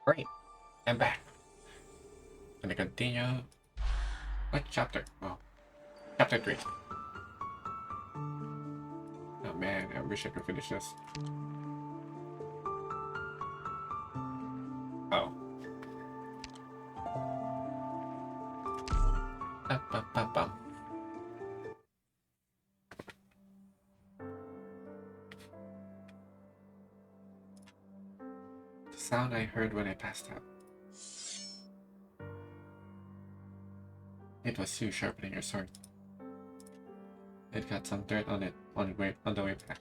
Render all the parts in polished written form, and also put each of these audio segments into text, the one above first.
Great, I'm back. Gonna continue. What chapter? Oh, chapter 3. Oh man, I wish I could finish this. Oh. Bum, bum, bum, bum. The sound I heard when I passed out. It was you sharpening your sword. It got some dirt on it on the way back.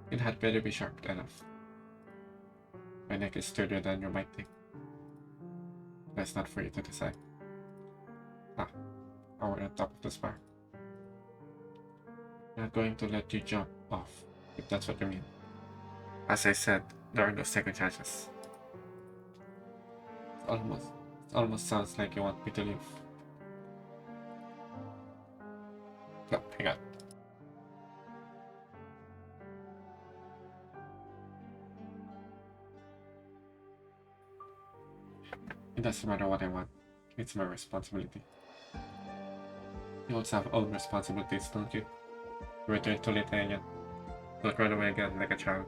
It had better be sharp enough. My neck is sturdier than you might think. That's not for you to decide. Ah, we're on top of the spire. I'm not going to let you jump off, if that's what you mean. As I said, there are no second chances. Almost, it almost sounds like you want me to leave. No, hang on. It doesn't matter what I want. It's my responsibility. You also have own responsibilities, don't you? Return to Lithuania. Don't run away again like a child.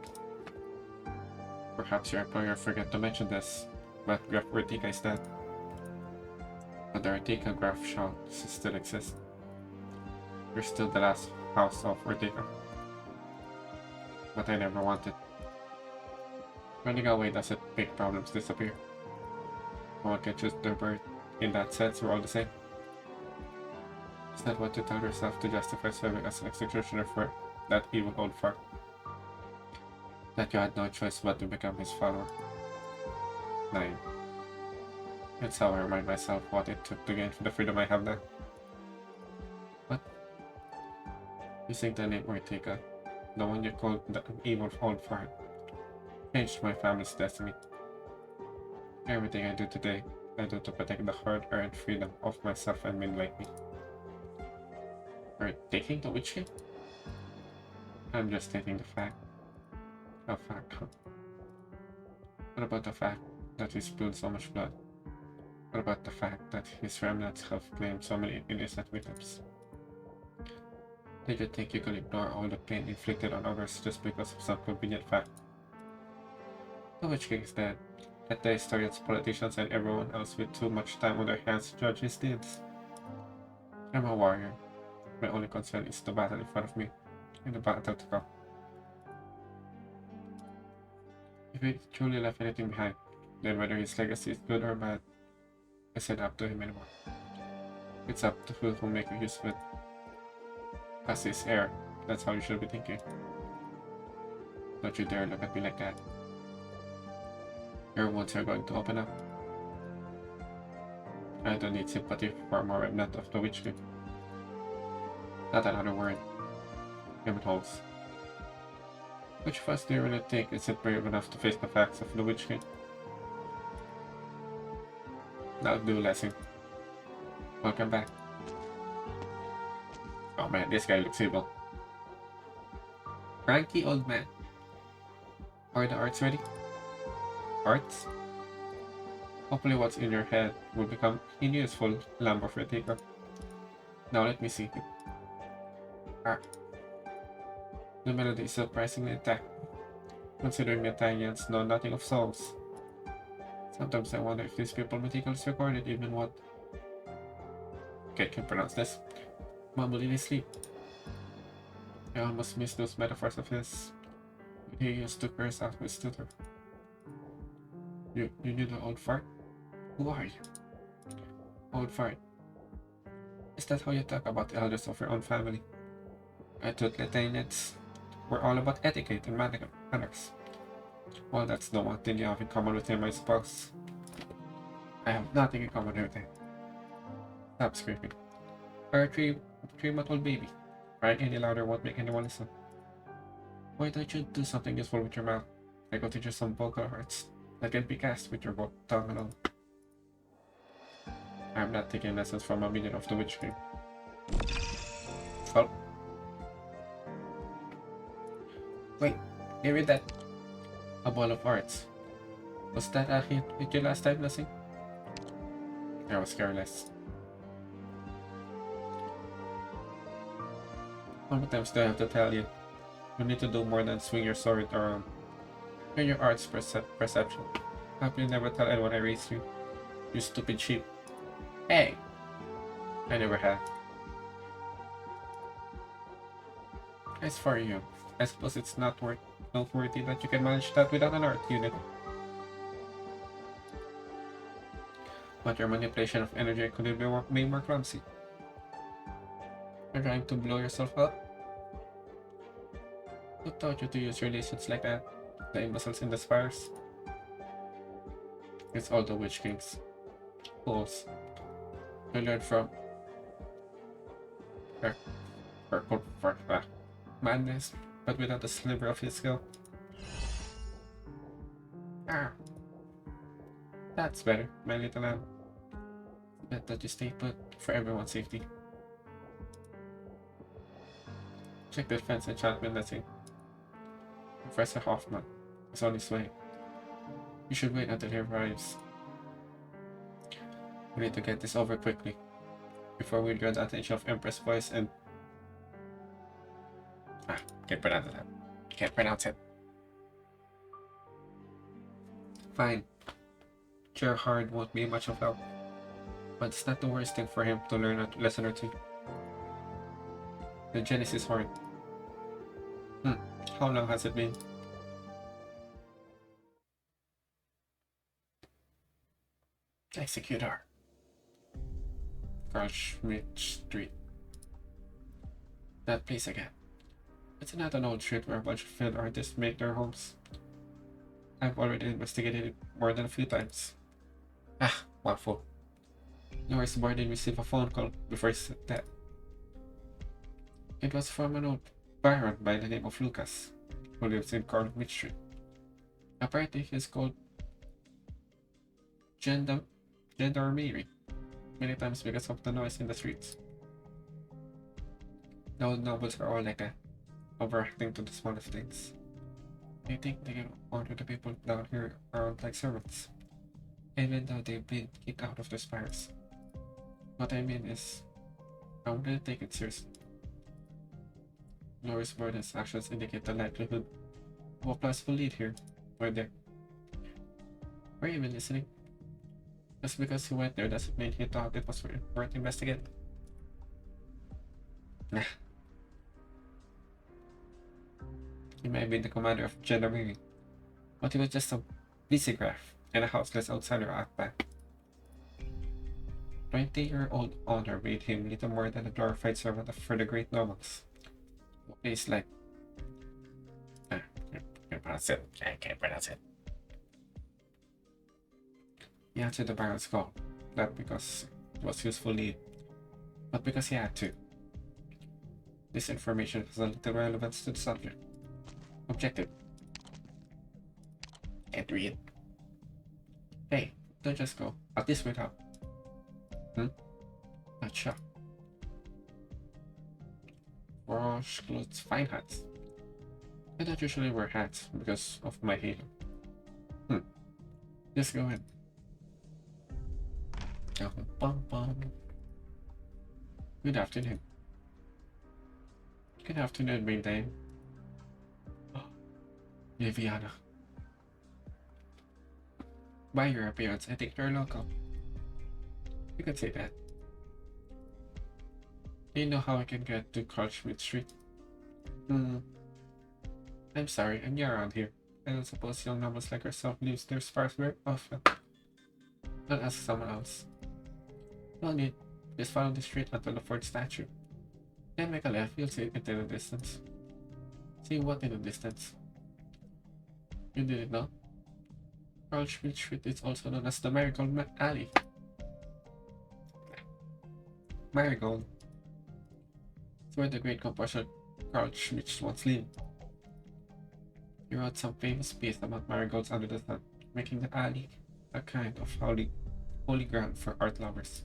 Perhaps your employer forgot to mention this, but Graf Urtica is dead. But the Urtica Graf shop still exists. You're still the last house of Urtica. But I never wanted. Running away doesn't make problems disappear. No one can choose their birth. In that sense, we're all the same. Is that what you tell yourself to justify serving as an executioner for that evil old fart? That you had no choice but to become his follower? 9. That's how I remind myself what it took to gain the freedom I have now. What? Using the name Ortega, the one you called the evil old fart, changed my family's destiny. Everything I do today, I do to protect the hard-earned freedom of myself and men like me. You're taking the witch king? I'm just stating the fact. A fact. What about the fact that he spilled so much blood? What about the fact that his remnants have claimed so many innocent victims? Did you think you could ignore all the pain inflicted on others just because of some convenient fact? The Witch King is dead. Let the historians, politicians, and everyone else with too much time on their hands judge his deeds. I'm a warrior. My only concern is the battle in front of me, and the battle to come. If he truly left anything behind, then whether his legacy is good or bad, isn't up to him anymore. It's up to who will make use of it. As his heir, that's how you should be thinking. Don't you dare look at me like that. Your wounds are going to open up. I don't need sympathy for a remnant of the Witch King. Not another word. Game holds. Which of us do you really think isn't brave enough to face the facts of the Witch King? That'll do, Lessing. Welcome back. Oh man, this guy looks evil. Cranky old man. Are the arts ready? Arts? Hopefully what's in your head will become unuseful lumber for a taker. Now let me see. Ah. The melody is surprisingly intact, considering the Italians know nothing of songs. Sometimes I wonder if these people meticulously recorded even what... Okay, can pronounce this. Mumble in his sleep. I almost missed those metaphors of his. He used to curse out his tutor. You knew the old fart? Who are you? Old fart. Is that how you talk about the elders of your own family? I thought Lithuanians were all about etiquette and manners. Well, that's the one thing you have in common with him, I suppose. I have nothing in common with him. Stop screaming. You're a three-month-old baby. Crying any louder won't make anyone listen. Why don't you do something useful with your mouth? I go teach you some vocal arts that can be cast with your tongue alone. I'm not taking lessons from a minion of the Witch King. Oh. Wait, you read that? A ball of arts. Was that a hit with you last time, Lassie? I was careless. How many times do I have to tell you? You need to do more than swing your sword around. You're your art's perception. How can you never tell anyone I raised you? You stupid sheep. Hey! I never had. As for you, I suppose it's not noteworthy that you can manage that without an art unit. But your manipulation of energy could be more clumsy. You're trying to blow yourself up? Who taught you to use relations like that? The imbeciles in the spires? It's all the Witch Kings. Fools. You learned from madness, but without a sliver of his skill. Ah, that's better, my little lamb. Bet that you stay put for everyone's safety. Check the defense enchantment letting. Professor Hoffman is on his way. You should wait until he arrives. We need to get this over quickly, before we draw the attention of Empress Voice and... can't pronounce that. Can't pronounce it. Fine. Gerhard won't be much of help, but it's not the worst thing for him to learn a lesson or two. The Genesis Horn. How long has it been? Executor. Carl Schmidt Street. That place again. It's not an old street where a bunch of field artists make their homes. I've already investigated it more than a few times. One fool. Norris boy didn't receive a phone call before his death. It was from an old baron by the name of Lucas, who lives in Carl Schmidt Street. Apparently he's called Gendarmerie many times because of the noise in the streets. The old nobles are all like that, overacting to the smallest things. They think they can order the people down here around like servants, even though they've been kicked out of their spires. What I mean is, I wouldn't take it seriously. Norris Borden's actions indicate the likelihood of a plausible lead here, or there. Are you even listening? Just because he went there doesn't mean he thought it was worth investigating. Nah. He may have been the commander of Gendarmerie, but he was just a visigraph and a houseless outsider out back. 20-year-old honor made him little more than a glorified servant for the great nobles. A place like... I can't pronounce it. He answered the Baron's call, not because it was useful lead, but because he had to. This information has a little relevance to the subject. Objective. Can't read. Hey, don't just go. At least wait up. Not sure. Wash clothes, fine hats. I don't usually wear hats because of my halo. Just go in. Good afternoon. Good afternoon, main dame. Viviana. By your appearance, I think you're local. You can say that. Do you know how I can get to Carl Schmidt Street? I'm sorry, I'm new around here. I don't suppose young nobles like yourself leaves their spires very often. I'll ask someone else. No need. Just follow the street until the fourth statue. Then make a left, you'll see it in the distance. See what in the distance? You didn't know? Carl Schmidt Street is also known as the Marigold Alley. Marigold. It's where the great composer Carl Schmidt once lived. He wrote some famous piece about marigolds under the sun, making the alley a kind of holy ground for art lovers.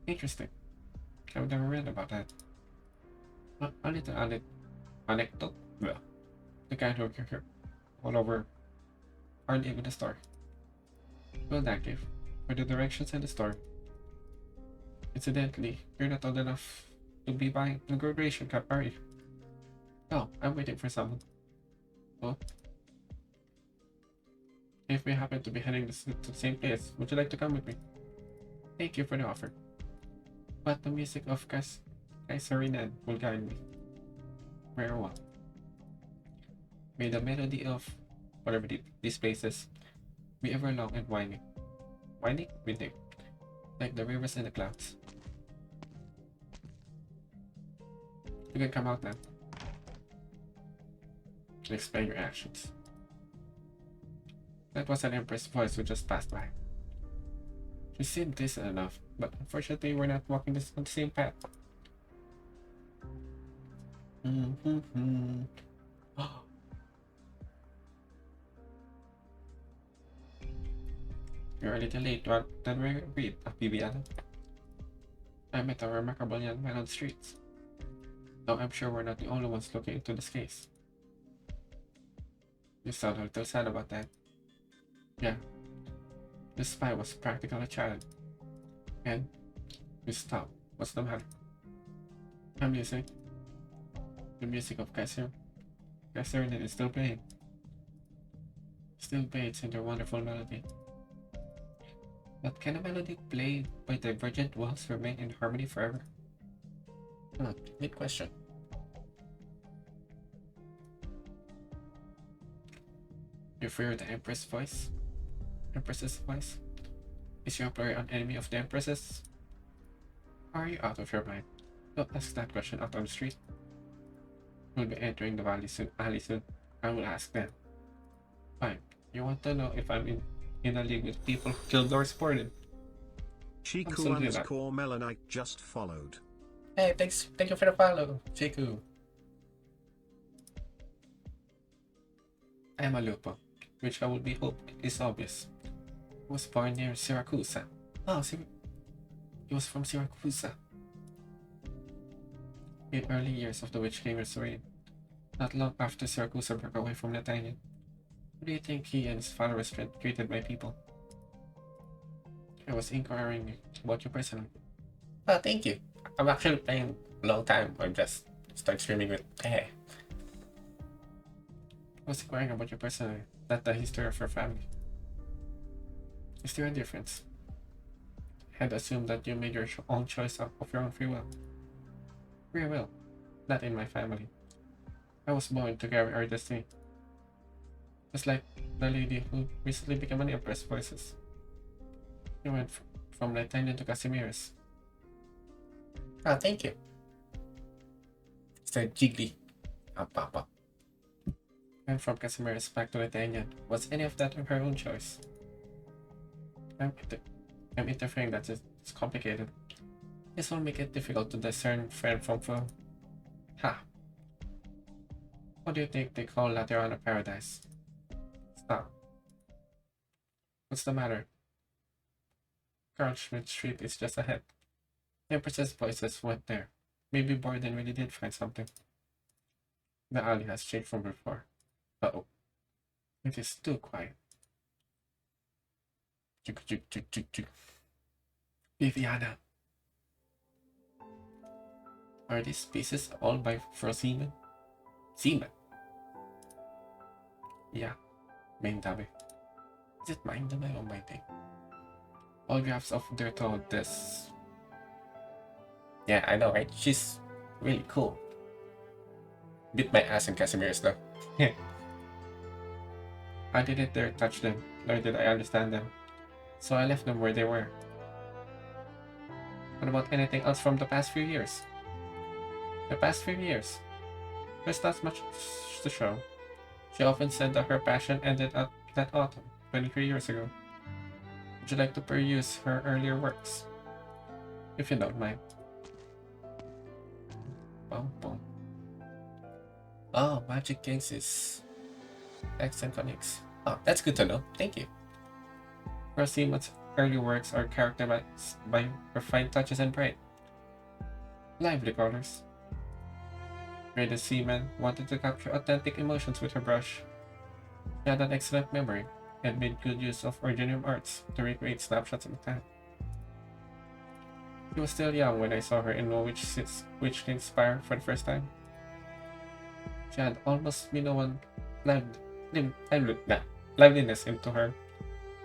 Interesting. I've never read about that. A little anecdote? Well, the kind who can hear all over hardly even a story. Well, thank you for the directions and the store. Incidentally, you're not old enough to be buying a graduation cap, are you? No, I'm waiting for someone. Oh, if we happen to be heading to the same place, would you like to come with me? Thank you for the offer. But the music of Kaisarinan will guide me. Where or what? May the melody of whatever these places be ever long and winding. Winding? Winding. Like the rivers and the clouds. You can come out now. And explain your actions. That was an Empress voice who just passed by. She seemed decent enough, but unfortunately we're not walking on the same path. You're a little late than we agreed, Bibiana. I met a remarkable young man on the streets. Though I'm sure we're not the only ones looking into this case. You sound a little sad about that. Yeah. The spy was practically a child. And you stop. What's the matter? I'm listening. The music of Kaisarinan is still playing. Still bathes in their wonderful melody. But can a melody played by divergent walls remain in harmony forever? Good question. You fear the Empress's voice? Is your employer an enemy of the Empress's? Are you out of your mind? Don't ask that question out on the street. We'll be entering the alley soon. I will ask them. Fine. You want to know if I'm in a league with people who killed or supported? Chiku underscore Melanite just followed. Hey, thank you for the follow, Chiku. I am a Lupo, which I would be hope is obvious. He was born near Syracuse. Oh, he was from Syracuse. In early years of the Witch King's reign, not long after Syracuse broke away from Nathaniel. How do you think he and his followers treated my people? I was inquiring about you personally. Oh, thank you. I'm actually playing a long time. I just start streaming with hey. I was inquiring about you personally, not the history of your family. Is there a difference? I had assumed that you made your own choice of your own free will. Free will, not in my family. I was born to carry our destiny. Just like the lady who recently became an Empress voices. You went from Nathaniel to Casimiris. Ah, thank you. Said Jiggly. Papa. And from Casimiris back to Nathaniel. Was any of that her own choice? I'm interfering that it's complicated. This will make it difficult to discern friend from foe. Ha! What do you think they call Laterana Paradise? Stop. What's the matter? Carl Schmidt Street is just ahead. The Empress's voices went there. Maybe Borden really did find something. The alley has changed from before. Uh-oh. It is too quiet. Viviana. Are these pieces all by Frosiman? Seaman? Yeah. Main Dabe. Is it mine Dabe or my thing? All graphs of their told this. Yeah, I know, right? She's really cool. Bit my ass in Casimiris though. I didn't dare touch them, nor did I understand them. So I left them where they were. What about anything else from the past few years? The past few years? There's not much to show. She often said that her passion ended at that autumn, 23 years ago. Would you like to peruse her earlier works? If you don't mind. Boom, boom. Oh, Magic Kings is X and Phonics. Oh, that's good to know. Thank you. Rosiman's early works are characterized by refined touches and bright, lively colors. Where the seaman wanted to capture authentic emotions with her brush. She had an excellent memory. and made good use of ordinary arts to recreate snapshots of the time. She was still young when I saw her in Witch King's Spire for the first time. She had almost minoan liveliness into her,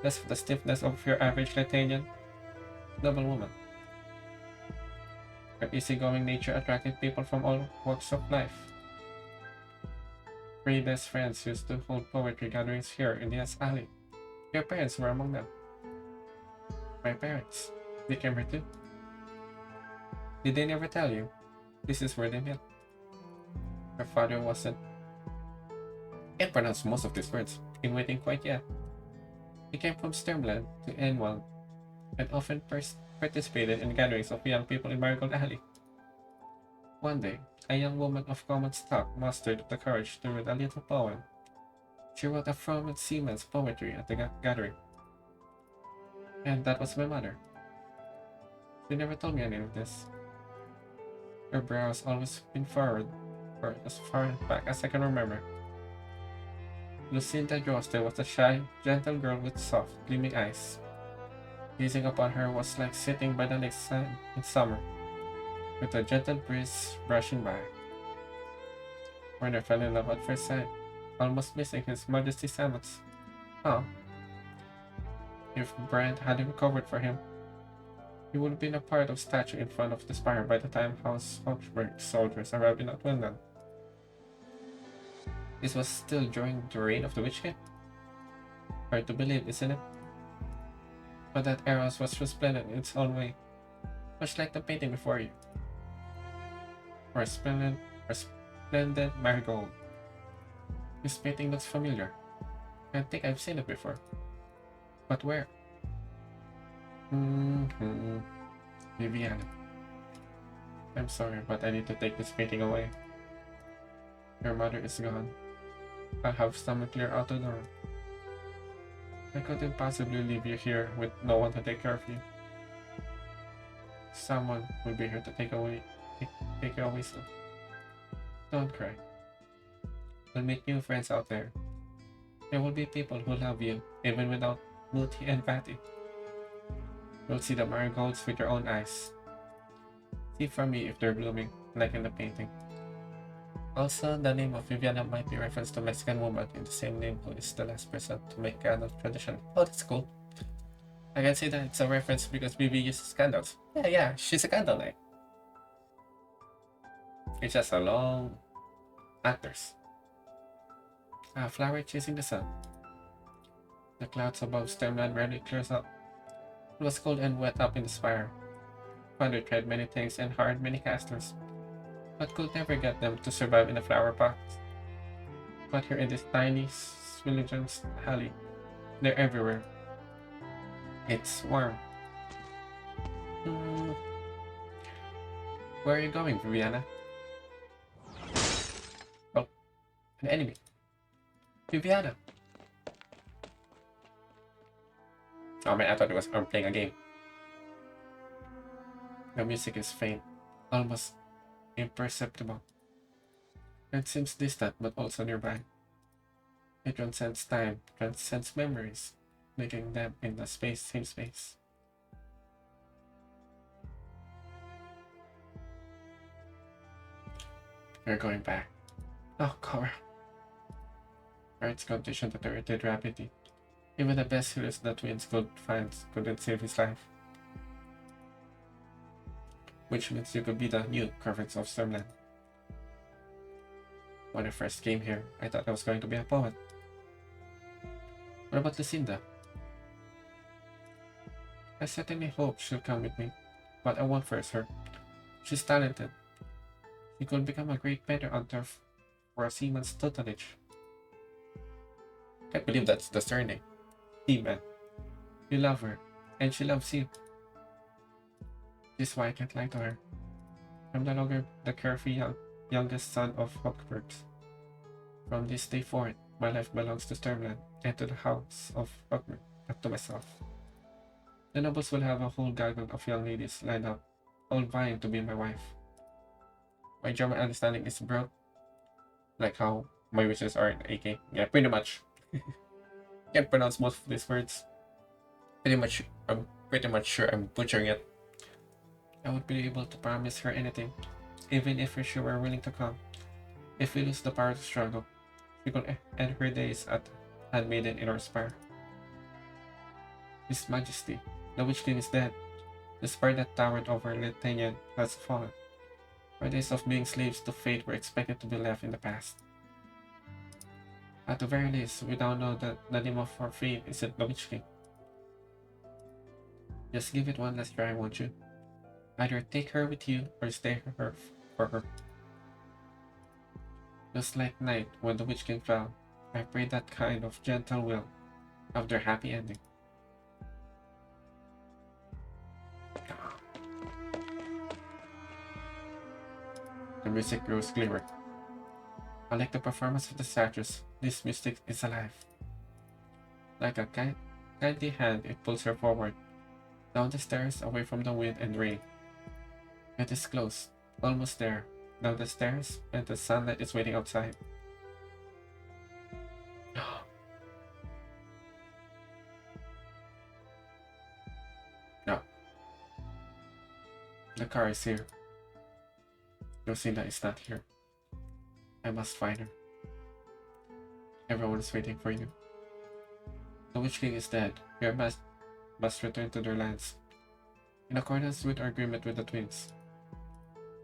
less of the stiffness of your average Latanian noblewoman. Her easygoing nature attracted people from all walks of life. Frieda's friends used to hold poetry gatherings here in the alley. Your parents were among them. My parents. They came here too. Did they never tell you? This is where they met. Her father wasn't. Can't pronounce most of these words in waiting quite yet. He came from Sturmland to Enwald and often participated in gatherings of young people in Marigold Alley. One day, a young woman of common stock mustered the courage to read a little poem. She wrote a from seaman's poetry at the gathering. And that was my mother. She never told me any of this. Her brows always been furrowed, or as far back as I can remember. Lucinda Joster was a shy, gentle girl with soft, gleaming eyes. Gazing upon her was like sitting by the lakeside in summer, with a gentle breeze brushing by. Werner fell in love at first sight, almost missing his Majesty's helmets. Oh, if Brand hadn't recovered for him, he would have been a part of statue in front of the spire by the time House Augsburg soldiers arrived in Outwindland. This was still during the reign of the Witch King. Hard to believe, isn't it? But that era was resplendent in its own way, much like the painting before you. Or splendid marigold. This painting looks familiar. I think I've seen it before. But where? Viviana. I'm sorry, but I need to take this painting away. Your mother is gone. I'll have someone clear out the door. I couldn't possibly leave you here with no one to take care of you. Someone will be here to take you away soon. Don't cry. You'll meet new friends out there. There will be people who love you, even without beauty and Patty. You'll see the marigolds with your own eyes. See from me if they're blooming, like in the painting. Also, the name of Viviana might be reference to Mexican woman in the same name who is the last person to make candle tradition. Oh, that's cool. I can say that it's a reference because Vivi uses candles. Yeah, she's a candle knight. It's just a long actors. A flower chasing the sun. The clouds above Sturmland rarely clears up. It was cold and wet up in the spire. Father tried many things and hired many casters, but could never get them to survive in the flower pots. But here in this tiny Zwillingstürme alley, they're everywhere. It's warm. Where are you going, Viviana? Oh, an enemy. Viviana! Oh man, I thought I'm playing a game. The music is faint, almost imperceptible. It seems distant but also nearby. It transcends time, transcends memories, making them in the same space. We're going back. Oh, cover. Earth's condition deteriorated rapidly. Even the best healers the twins could find couldn't save his life. Which means you could be the new Corvets of Sturmland. When I first came here, I thought I was going to be a poet. What about Lucinda? I certainly hope she'll come with me, but I won't force her. She's talented. She could become a great painter hunter for a seaman's tutelage. Can't believe that's the surname. Seaman. You love her, and she loves you. This is why I can't lie to her. I'm no longer the carefree youngest son of Hochbergs. From this day forth, my life belongs to Sturmland and to the house of Hochberg, not to myself. The nobles will have a whole gaggle of young ladies lined up, all vying to be my wife. My German understanding is broke, like how my wishes are in AK. Yeah, pretty much. Can't pronounce most of these words. I'm pretty much sure I'm butchering it. I would be able to promise her anything, even if she were willing to come. If we lose the power to struggle, we could end her days at handmaiden in our spire. His Majesty, the Witch King is dead. The spire that towered over Litanian has fallen. Our days of being slaves to fate were expected to be left in the past. At the very least, we now know that the name of our fate isn't the Witch King. Just give it one last try, won't you? Either take her with you or stay her for her. Just like night when the Witch King fell, I pray that kind of gentle will have their happy ending. The music grows clearer. Unlike the performance of the statues, this mystic is alive. Like a kindly hand, it pulls her forward, down the stairs, away from the wind and rain. It is close, almost there, down the stairs, and the sunlight is waiting outside. No. The car is here. Lucinda is not here. I must find her. Everyone is waiting for you. The Witch King is dead. We must return to their lands. In accordance with our agreement with the twins,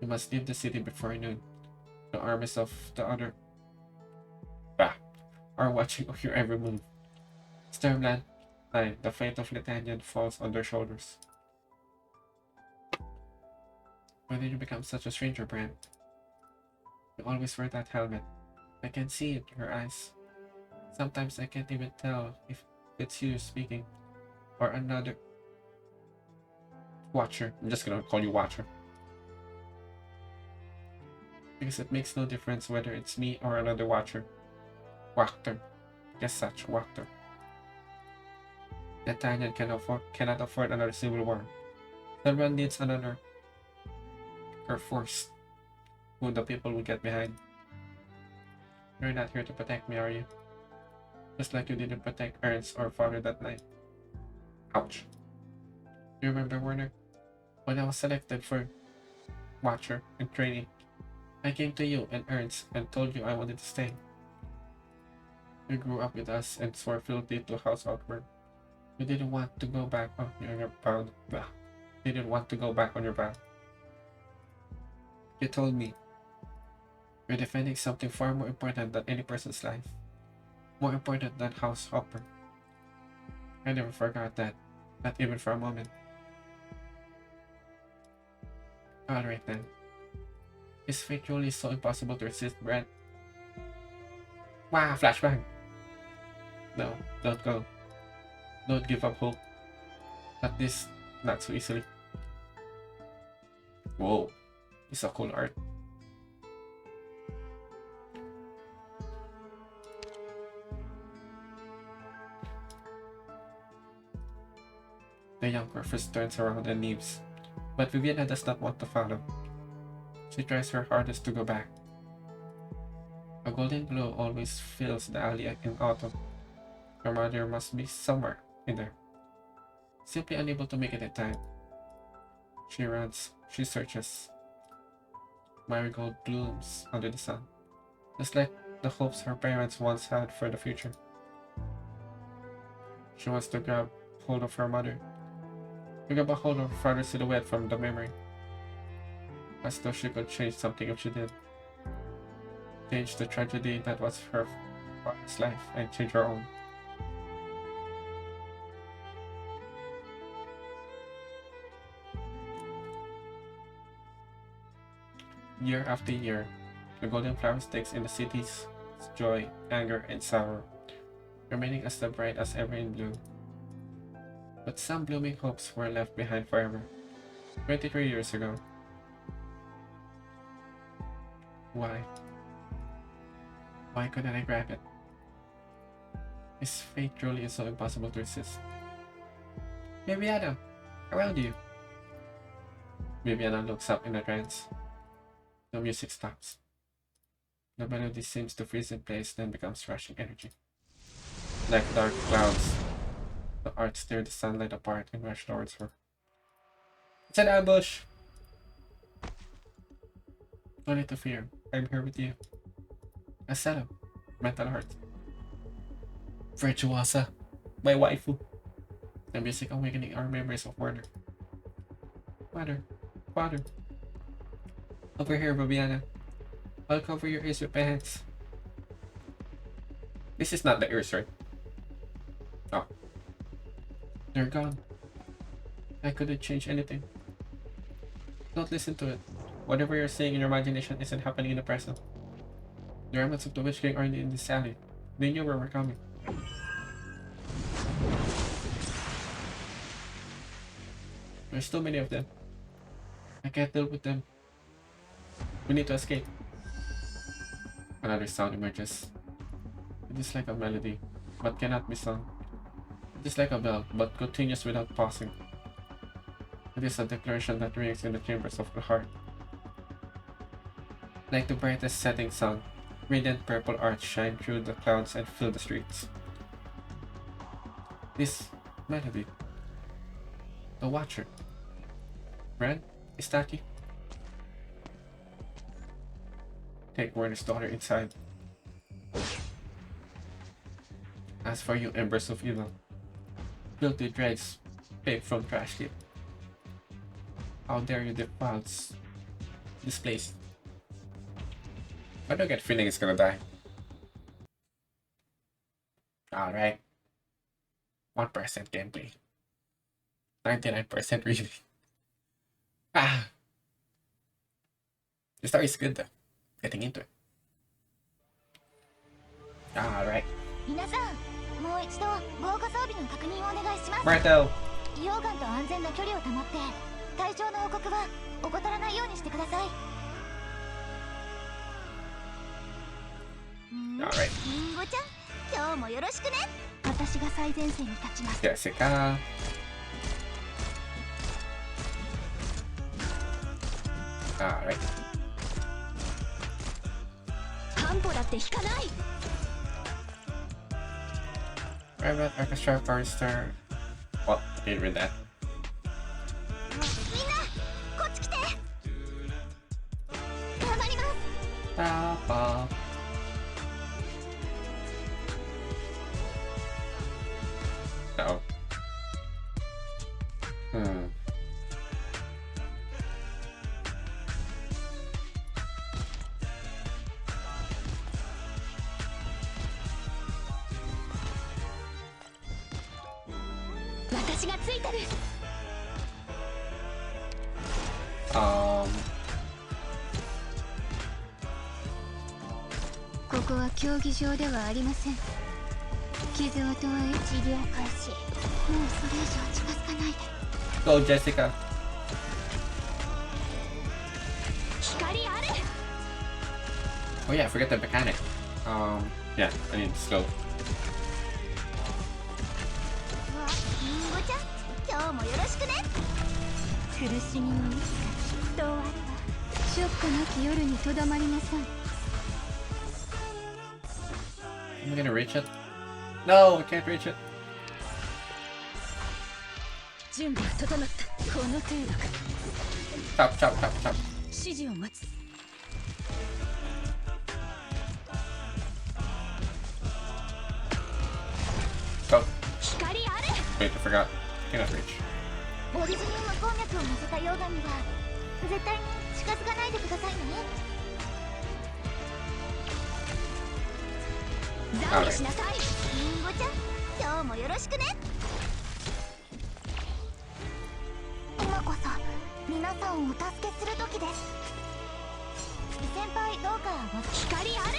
we must leave the city before noon. The armies of the other are watching your every move. Stormland 9, the fate of Litanian falls on their shoulders. When did you become such a stranger, Brand? You always wear that helmet. I can see it in your eyes. Sometimes I can't even tell if it's you speaking or another Watcher. I'm just gonna call you Watcher. Because it makes no difference whether it's me or another Watcher. Wachter. Yes, such Wachter. Nathaniel cannot afford another civil war. Everyone needs another force who the people will get behind. You're not here to protect me, are you? Just like you didn't protect Ernst or father that night. Ouch. You remember, Werner? When I was selected for Watcher in training, I came to you and Ernst and told you I wanted to stay. You grew up with us and swore fealty to House Outward. You didn't want to go back on your vow. You didn't want to go back on your vow. You told me you're defending something far more important than any person's life. More important than House Hopper. I never forgot that. Not even for a moment. Alright then. Is fate truly so impossible to resist, Brent? Wow, flashbang! No, don't go. Don't give up hope. Not so easily. Whoa, it's a cool art. The young Griffiths turns around and leaves, but Viviana does not want to follow. She tries her hardest to go back. A golden glow always fills the alley in autumn. Her mother must be somewhere in there. Simply unable to make it in time. She runs, she searches. Marigold blooms under the sun, just like the hopes her parents once had for the future. She wants to grab hold of her mother, to grab a hold of her father's silhouette from the memory, as though she could change something if she did. Change the tragedy that was her father's life and change her own. Year after year, the golden flower stakes in the city's joy, anger, and sorrow, remaining as bright as ever in bloom. But some blooming hopes were left behind forever, 23 years ago. Why? Why couldn't I grab it? Is fate truly so impossible to resist? Viviana, around you. Viviana looks up in a trance. The music stops. The melody seems to freeze in place, then becomes rushing energy. Like dark clouds, the arts tear the sunlight apart and rush towards her. It's an ambush! No need to fear. I'm here with you. Asana, mental heart. Virtuosa, my waifu. The music awakening our memories of water. Water. Over here, Babiana. I'll cover your ears with my hands. This is not the ears, right? Oh. They're gone. I couldn't change anything. Don't listen to it. Whatever you're seeing in your imagination isn't happening in the present. The remnants of the Witch King aren't in this alley. They knew where we're coming. There's too many of them. I can't deal with them. We need to escape. Another sound emerges. It is like a melody, but cannot be sung. It is like a bell, but continues without pausing. It is a declaration that rings in the chambers of the heart. Like the brightest setting sun, radiant purple arcs shine through the clouds and fill the streets. This melody. The Watcher. Ren, is that you? Take Werner's daughter inside. As for you, embers of evil, filthy dregs, baked from trash heap. How dare you defile this place? I don't get feeling it's gonna die. Alright. 1% gameplay. 99% really. Ah. The story is good though. Getting into it. Alright. Martel! 溶岩と安全な距離を保って隊長の報告は怠らないようにしてください。Alright. リンゴちゃん、今日もよろしくね。私が最前線に立ちます。Jessica. Alright. 半歩だって引かない。Private Orchestra Chorister. What? I didn't read that. みんな、こっち来て。頑張ります。Papa. Uh-oh. Um. ここは競技場ではありません。傷跡は治療開始。もうそれ以上近づかないで。Go, Jessica. 光ある。 Oh yeah, I forget the mechanic. Yeah, I need to slow. リンゴちゃん、今日もよろしくね。苦しみのいつかきっと終わるわ。ショックなき夜にとどまりなさい。 Am I gonna reach it? No, I can't reach it. 準備は整った。この程度か。Chop. 指示を待つ。Go. 光ある。 Wait, I forgot. Cannot reach. オリジニウム鉱脈を乗せた溶岩には絶対に近づかないでくださいね。懺悔しなさい。リンゴちゃん、今日もよろしくね。今こそ皆さんをお助けする時です。先輩、どうか光ある。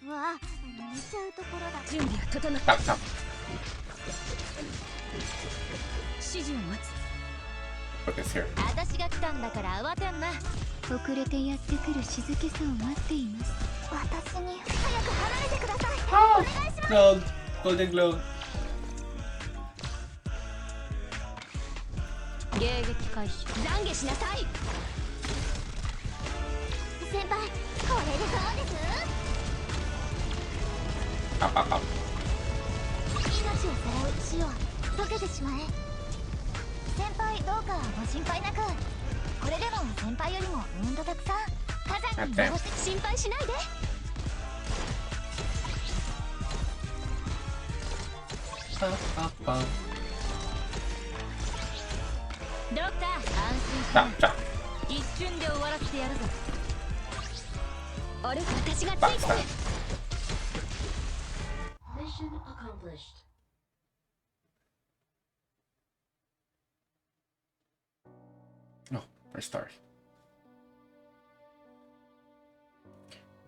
わあ、寝ちゃうところだ。準備は整った。 Chop. 指示を待つ。 Put this here. 私が来たんだから慌てんな。遅れてやってくる静けさを待っています。私に早く離れてください。お願いします。 Gold. Golden glow. 迎撃開始。懺悔しなさい。先輩、これでどうです？ Up, up, up. 命をさらう死を溶けてしまえ。先輩どうかご心配なく。これでも先輩よりもたくさん火山に登って心配しないで。Up, up, up. ドクター、安心し Chop, chop. 一瞬で終わらせてやるぞ。俺、私がついてる。 Backstab. Mission accomplished. No, restart.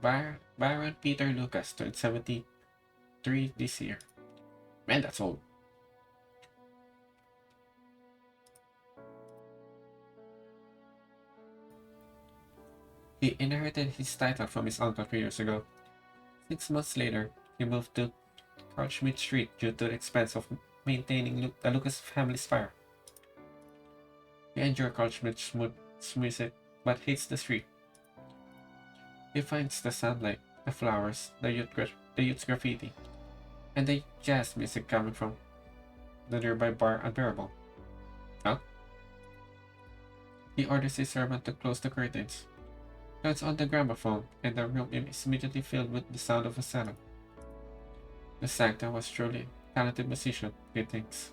Baron Peter Lucas turned 73 this year. Man, that's old. He inherited his title from his uncle 3 years ago. 6 months later, he moved to Archmead Street due to the expense of maintaining the Lucas family's fire. He enjoys Archmead's music, but hates the street. He finds the sunlight, the flowers, the youth's graffiti, and the jazz music coming from the nearby bar unbearable. Huh? He orders his servant to close the curtains, turns on the gramophone, and the room is immediately filled with the sound of a cello. The Sancta was truly a talented musician, he thinks.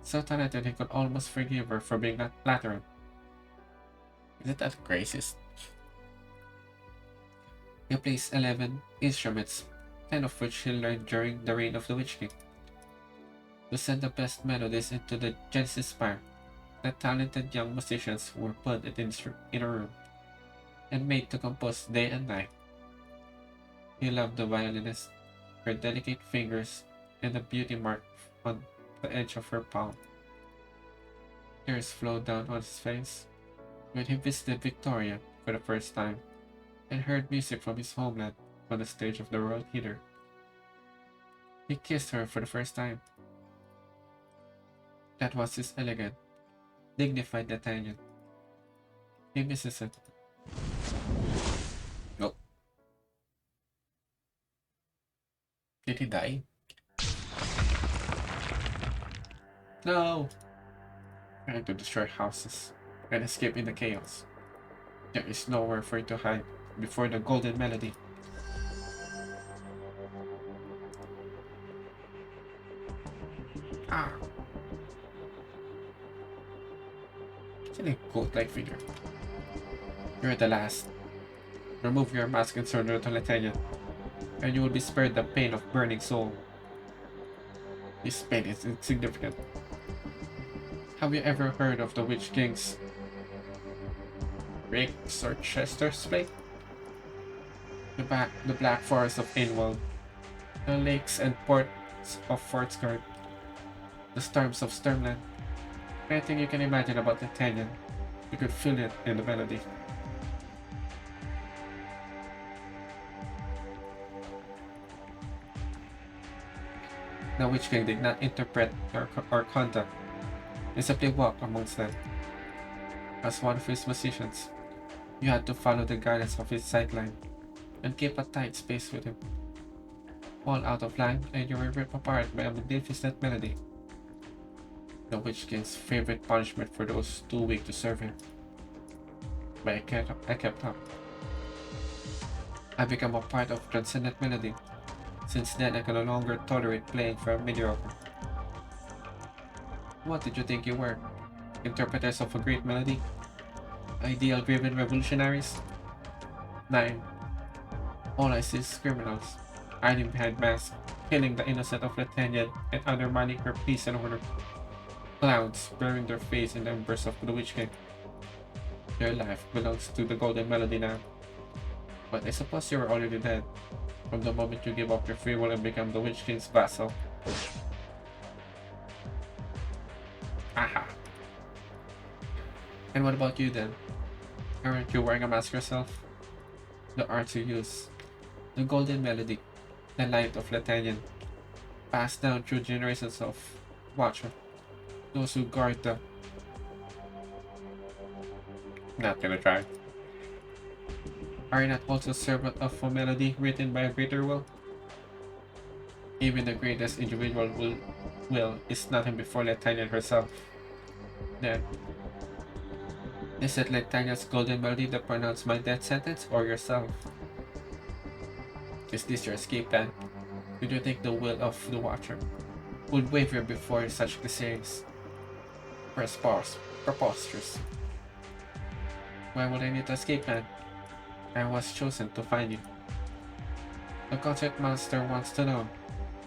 So talented he could almost forgive her for being not Lateran. Isn't that racist? He plays 11 instruments, 10 of which he learned during the reign of the Witch King. To send the best melodies into the Genesis Spire, the talented young musicians were put in a room and made to compose day and night. He loved the violinist, her delicate fingers, and the beauty mark on the edge of her palm. Tears flowed down on his face when he visited Victoria for the first time and heard music from his homeland on the stage of the Royal Theatre. He kissed her for the first time. That was his elegant, dignified D'Artagnan. He misses it. Nope. Did he die? No! Trying to destroy houses and escape in the chaos. There is nowhere for you to hide before the golden melody. Ah! Still a goat-like figure. You're the last. Remove your mask and surrender to L'Artagnan, and you will be spared the pain of burning soul. This pain is insignificant. Have you ever heard of the Witch King's Rakes or Chester's Plate? The Black Forest of Ainwald, the lakes and ports of Fortsguard, the storms of Sturmland. Anything you can imagine about D'Artagnan, you could feel it in the melody. The Witch King did not interpret or conduct. He simply walked amongst them. As one of his musicians, you had to follow the guidance of his sightline and keep a tight space with him. Fall out of line and you were ripped apart by a magnificent melody. The Witch King's favorite punishment for those too weak to serve him. But I kept up. I became a part of transcendent melody. Since then, I can no longer tolerate playing for a mediocre. What did you think you were? Interpreters of a great melody? Ideal-driven revolutionaries? 9. All I see is criminals, hiding behind masks, killing the innocent of L'Artagnan and undermining her peace and order. Clowns burying their face in the embers of the Witch King. Their life belongs to the golden melody now. But I suppose you were already dead, from the moment you give up your free will and become the Witch King's vassal. Aha! And what about you then? Aren't you wearing a mask yourself? The arts you use, the golden melody, the light of L'Artagnan, passed down through generations of Watcher, those who guard the... Not gonna try. Are you not also servant of a melody written by a greater will? Even the greatest individual will is nothing before Letania herself. Then, is it Letania's golden melody that pronounced my death sentence, or yourself? Is this your escape plan? Did you think the will of the Watcher would waver before such glissades? Preposterous. Why would I need an escape plan? I was chosen to find you. The concert master wants to know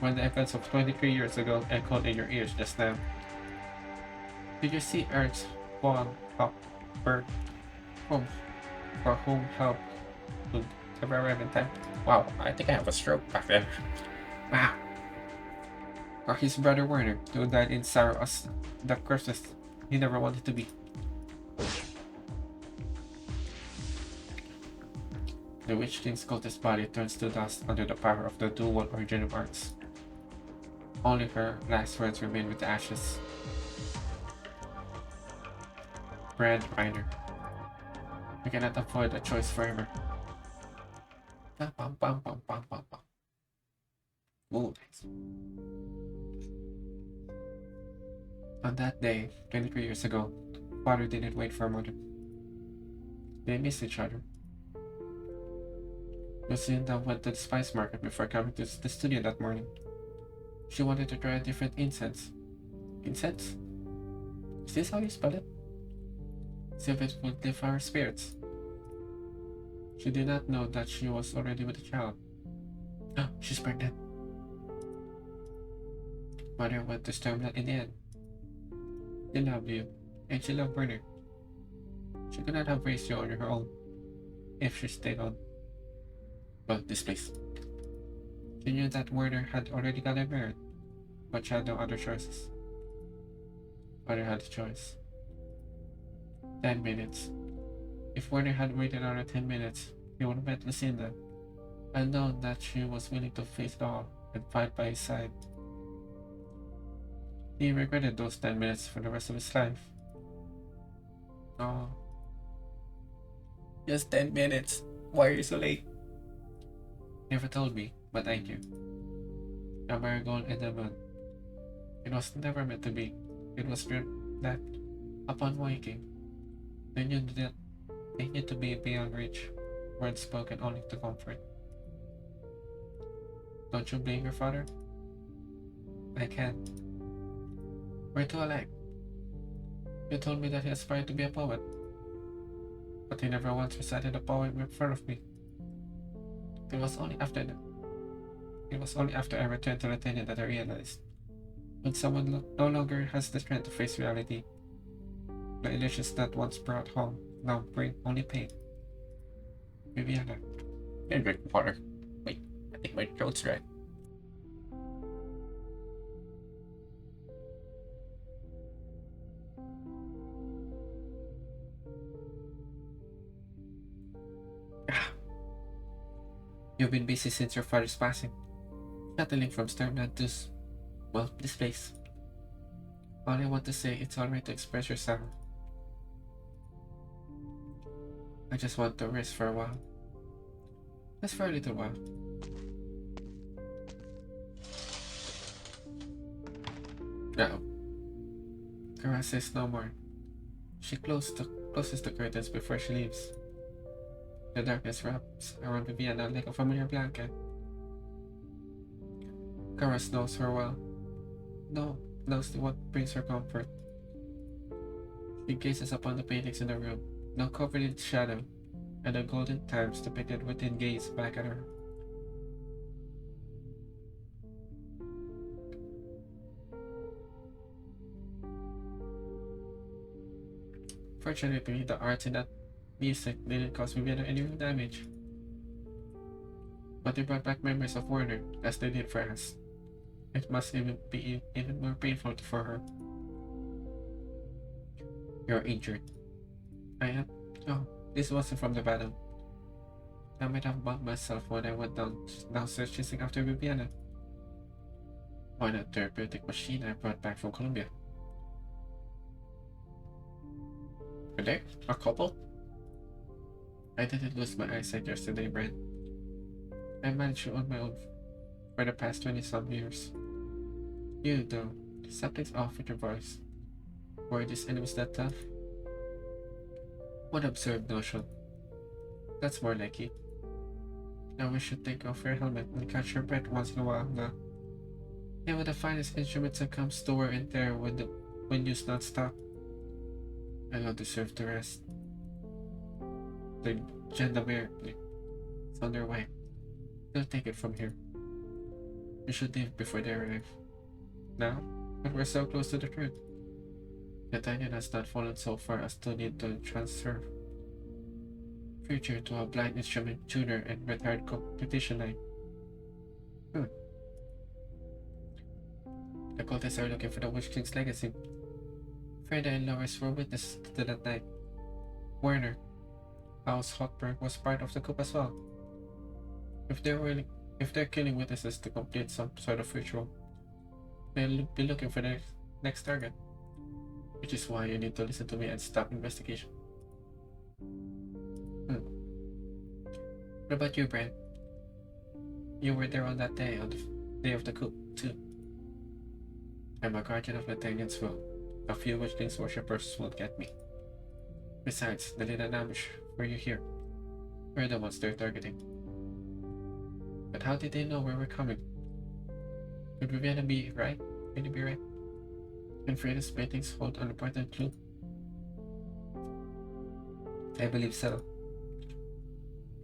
when the events of 23 years ago echoed in your ears just now. Did you see Earth's one bird home for whom help would ever arrive in time? Wow, I think I have a stroke back there. Wow. Or his brother Werner, who died in sorrow as the curses he never wanted to be. The Witch King's cultist body turns to dust under the power of the dual origin of arts. Only her last words remain with the ashes. Brand Reiner. We cannot avoid a choice forever. Ooh, nice. On that day, 23 years ago, father didn't wait for mother. They missed each other. Lucinda went to the spice market before coming to the studio that morning. She wanted to try a different incense. Incense? Is this how you spell it? See if it would lift our spirits. She did not know that she was already with a child. Oh, she's pregnant. Mother went to Stormland in the end. She loved you, and she loved Werner. She could not have raised you on her own if she stayed on. Well, this place. She knew that Werner had already gotten married, but she had no other choices. Mother had a choice. 10 minutes. If Werner had waited another 10 minutes, he would have met Lucinda and known that she was willing to face it all and fight by his side. He regretted those 10 minutes for the rest of his life. Oh. Just 10 minutes. Why are you so late? Never told me, but I knew. A marigold in the mud. It was never meant to be. It was that, upon waking, they knew to be beyond reach, words spoken only to comfort. Don't you blame your father? I can't. We're too alike. You told me that he aspired to be a poet, but he never once recited a poem in front of me. It was only after I returned to Latania that I realized, when someone no longer has the strength to face reality, the illusions that once brought home now bring only pain. Viviana. I drink water. Wait, I think my throat's dry. You've been busy since your father's passing. Shuttling from Stormland to, well, this place. All I want to say, it's alright to express yourself. I just want to rest for a while. Just for a little while. Uh-oh. Kara says no more. She closes the curtains before she leaves. The darkness wraps around Viviana like a familiar blanket. Karas knows her well. Knows what brings her comfort. She gazes upon the paintings in the room, now covered in shadow, and the golden times depicted within gaze back at her. Fortunately, the art in that music didn't cause Viviana any real damage, but they brought back memories of Werner, as they did for us. It must even be even more painful for her. You're injured. I am? Oh, this wasn't from the battle. I might have bumped myself when I went downstairs chasing after Viviana. Why not therapeutic machine I brought back from Colombia? Are they a couple? I didn't lose my eyesight yesterday, Brent. I managed it on my own for the past 20-some years. You, though, something's off with your voice. Were these enemies that tough? What absurd notion. That's more like it. Now we should take off your helmet and catch your breath once in a while now. Even the finest instruments comes to wear and tear when used non-stop. I don't deserve the rest. The gendarmerie is on their way. They'll take it from here. We should leave before they arrive. Now, but we're so close to the truth. The Titan has not fallen so far as to need to transfer future to a blind instrument tuner and retired competition line. The cultists are looking for the Witch King's legacy. Freda and Loris were witnesses to that night. Werner, House Hotberg was part of the coup as well. If they're killing witnesses to complete some sort of ritual, they'll be looking for the next target. Which is why you need to listen to me and stop investigation. What about you, Brent? You were there on that day, on the day of the coup, too. I'm a guardian of Arknights Zwillingstürme. A few witchlings worshippers won't get me. Besides, they laid an ambush for you here. We're the ones they're targeting. But how did they know where we're coming? Could Viviana be right? Can you be right? Can Freda's paintings hold an important clue? I believe so.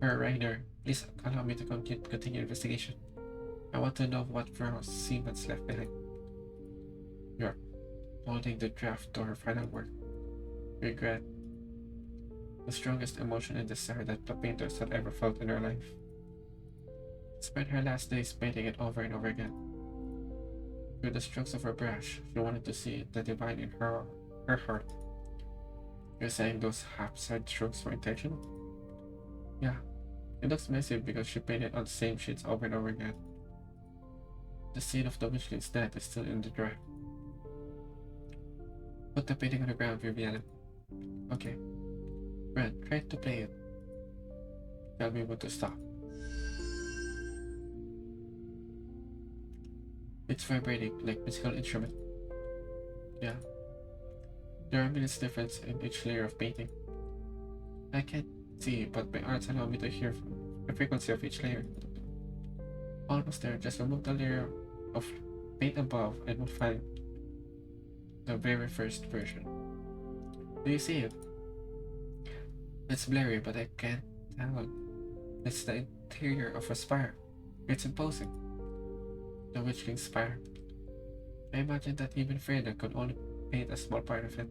Rainer, please allow me to continue investigation. I want to know what Veros Siemens left behind. You're holding the draft to her final work. Regret. The strongest emotion and desire that the painters had ever felt in her life. Spent her last days painting it over and over again. Through the strokes of her brush, she wanted to see the divine in her heart. You're saying those half-side strokes were intentional? Yeah. It looks messy because she painted on the same sheets over and over again. The scene of the witchling's death is still in the draft. Put the painting on the ground, Viviana. Okay. Brent, try to play it. Tell me when to stop. It's vibrating like musical instrument. Yeah. There are minutes difference in each layer of painting. I can't see, but my arts allow me to hear the frequency of each layer. Almost there, just remove the layer of paint above and we'll find the very first version. Do you see it? It's blurry, but I can't tell. It's the interior of a spire. It's imposing. The Witch King's spire. I imagine that even Freda could only paint a small part of it.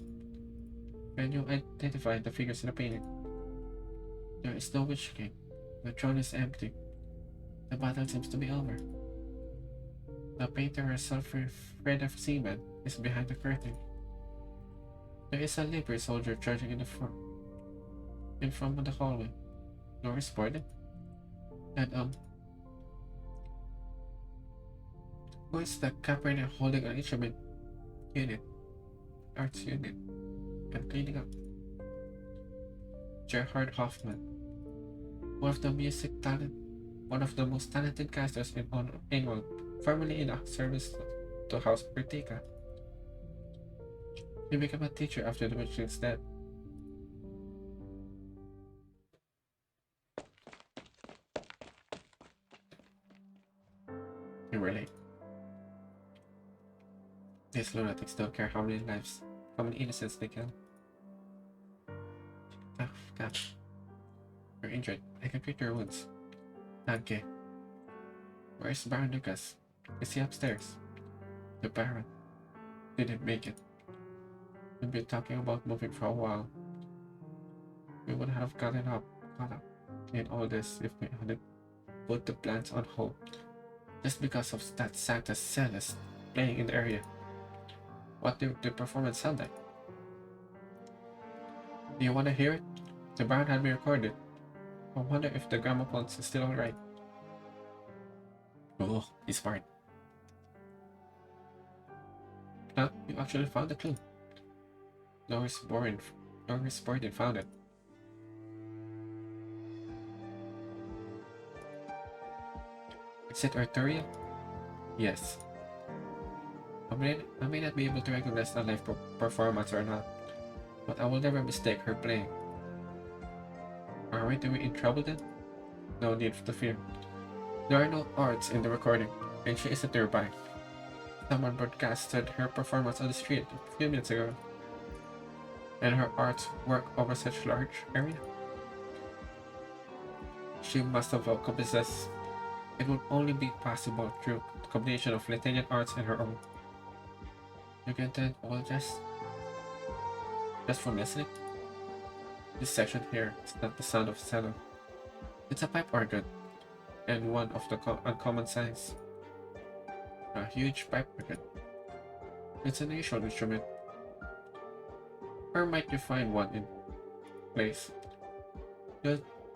Can you identify the figures in the painting? There is no Witch King. The throne is empty. The battle seems to be over. The painter herself, Freda Seaman, is behind the curtain. There is a Libra soldier charging in front of the hallway. Loris boarded. And who is the Capricorn holding an instrument unit? Arts unit. And cleaning up. Gerhard Hoffman. One of the most talented casters in England, formerly in service to House Bertica. He became a teacher after the Witchling's death. You were late. These lunatics don't care how many innocents they kill. Oh, God. You're injured. I can treat your wounds. Okay. Where's Baron Lucas? Is he upstairs? The Baron didn't make it. We've been talking about moving for a while. We would have caught up in all this if we hadn't put the plans on hold. Just because of that Sanctus Celeste playing in the area. What did the performance sound like? Do you want to hear it? The Baron had me recorded. I wonder if the gramophone's still alright. Oh, he's smart. Huh? You actually found the clue. Loris Borden found it. Is it arterial? Yes. I may not be able to recognize a live performance or not, but I will never mistake her playing. Are we in trouble then? No need to fear. There are no arts in the recording, and she isn't nearby. Someone broadcasted her performance on the street a few minutes ago. And her arts work over such large area? She must have accomplices. It would only be possible through the combination of Litanian arts and her own. You can tell all just from listening? This section here is not the sound of a cello. It's a pipe organ, and one of the uncommon size. A huge pipe organ. It's an unusual instrument. Where might you find one in place?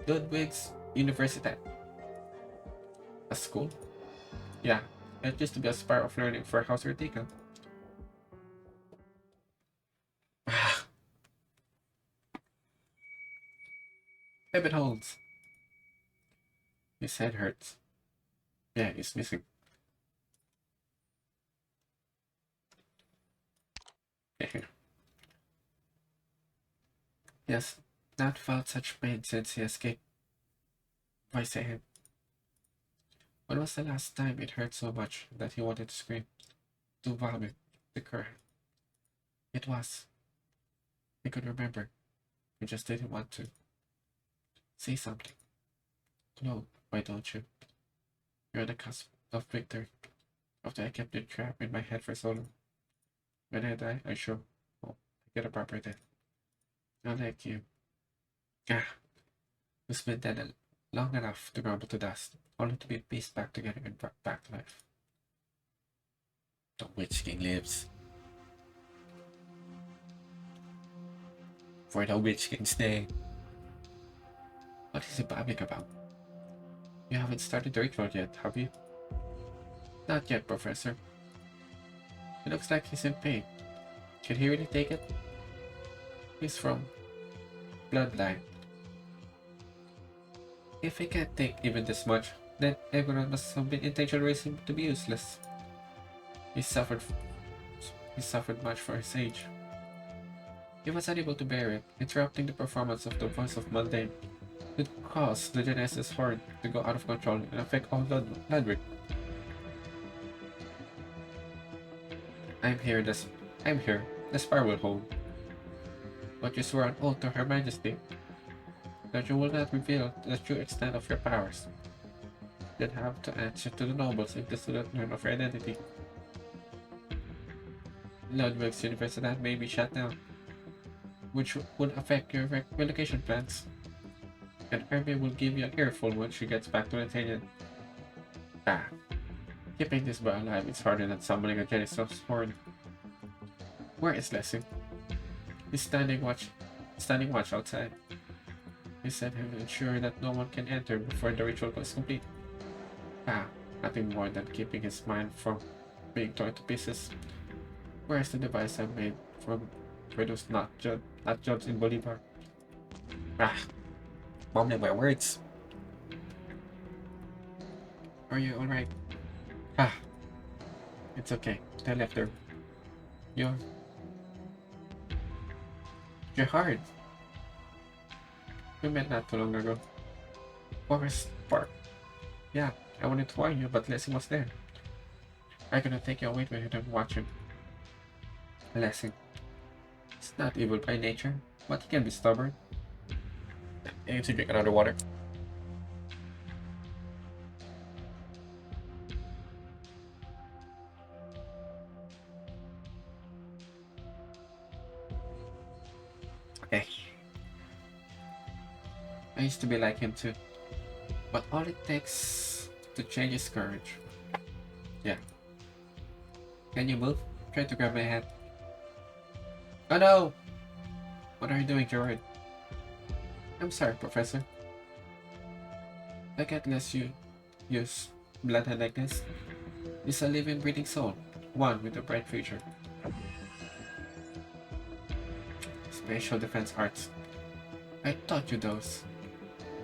Ludwig's University. A school? Yeah, it used to be a spire of learning for House Urtica. Pivot holds. His head hurts. Yeah, he's missing. Yes, not felt such pain since he escaped. I say him. When was the last time it hurt so much that he wanted to scream, to vomit, to cry? It was. He could remember. He just didn't want to. Say something. No, why don't you? You're on the cusp of victory. After I kept it trapped in my head for so long. When I die, I sure hope I get a proper death. Not like you. Who's been dead long enough to crumble to dust, only to be pieced back together and brought back to life. The Witch King lives. For the Witch King's day. What is he babbling about? You haven't started the ritual yet, have you? Not yet, Professor. It looks like he's in pain. Can he really take it? He's from Bloodline. If he can't take even this much, then everyone must have been intentionally raised him to be useless. He suffered much for his age. He was unable to bear it, interrupting the performance of the voice of Mundane. It caused the Genesis Horde to go out of control and affect all Ludwig. I'm here, the spire will hold. But you swore an oath to Her Majesty that you will not reveal the true extent of your powers. You'd have to answer to the nobles if they still don't learn of your identity. Ludwig's University may be shut down, which would affect your relocation plans. And Hermie will give you an earful when she gets back to Litanian. Keeping this boy alive is harder than summoning a Genesis Horde. Where is Lessing? He's standing watch outside. He said he will ensure that no one can enter before the ritual is complete. Nothing more than keeping his mind from being torn to pieces. Where's the device I made for those not judged in Bolivar? Mumbling my words. Are you alright? It's okay. I left her. You're hard. We met not too long ago. Forest Park. Yeah, I wanted to warn you, but Lessing was there. I couldn't take you away when you didn't watch him. Lessing. He's not evil by nature, but he can be stubborn. I need to drink another water. Okay. I used to be like him too. But all it takes to change is courage. Yeah. Can you move? Try to grab my hand. Oh no! What are you doing, Gerard? I'm sorry, Professor. I can't let you use Bloodhead like this. It's a living, breathing soul. One with a bright future. Special defense arts. I taught you those.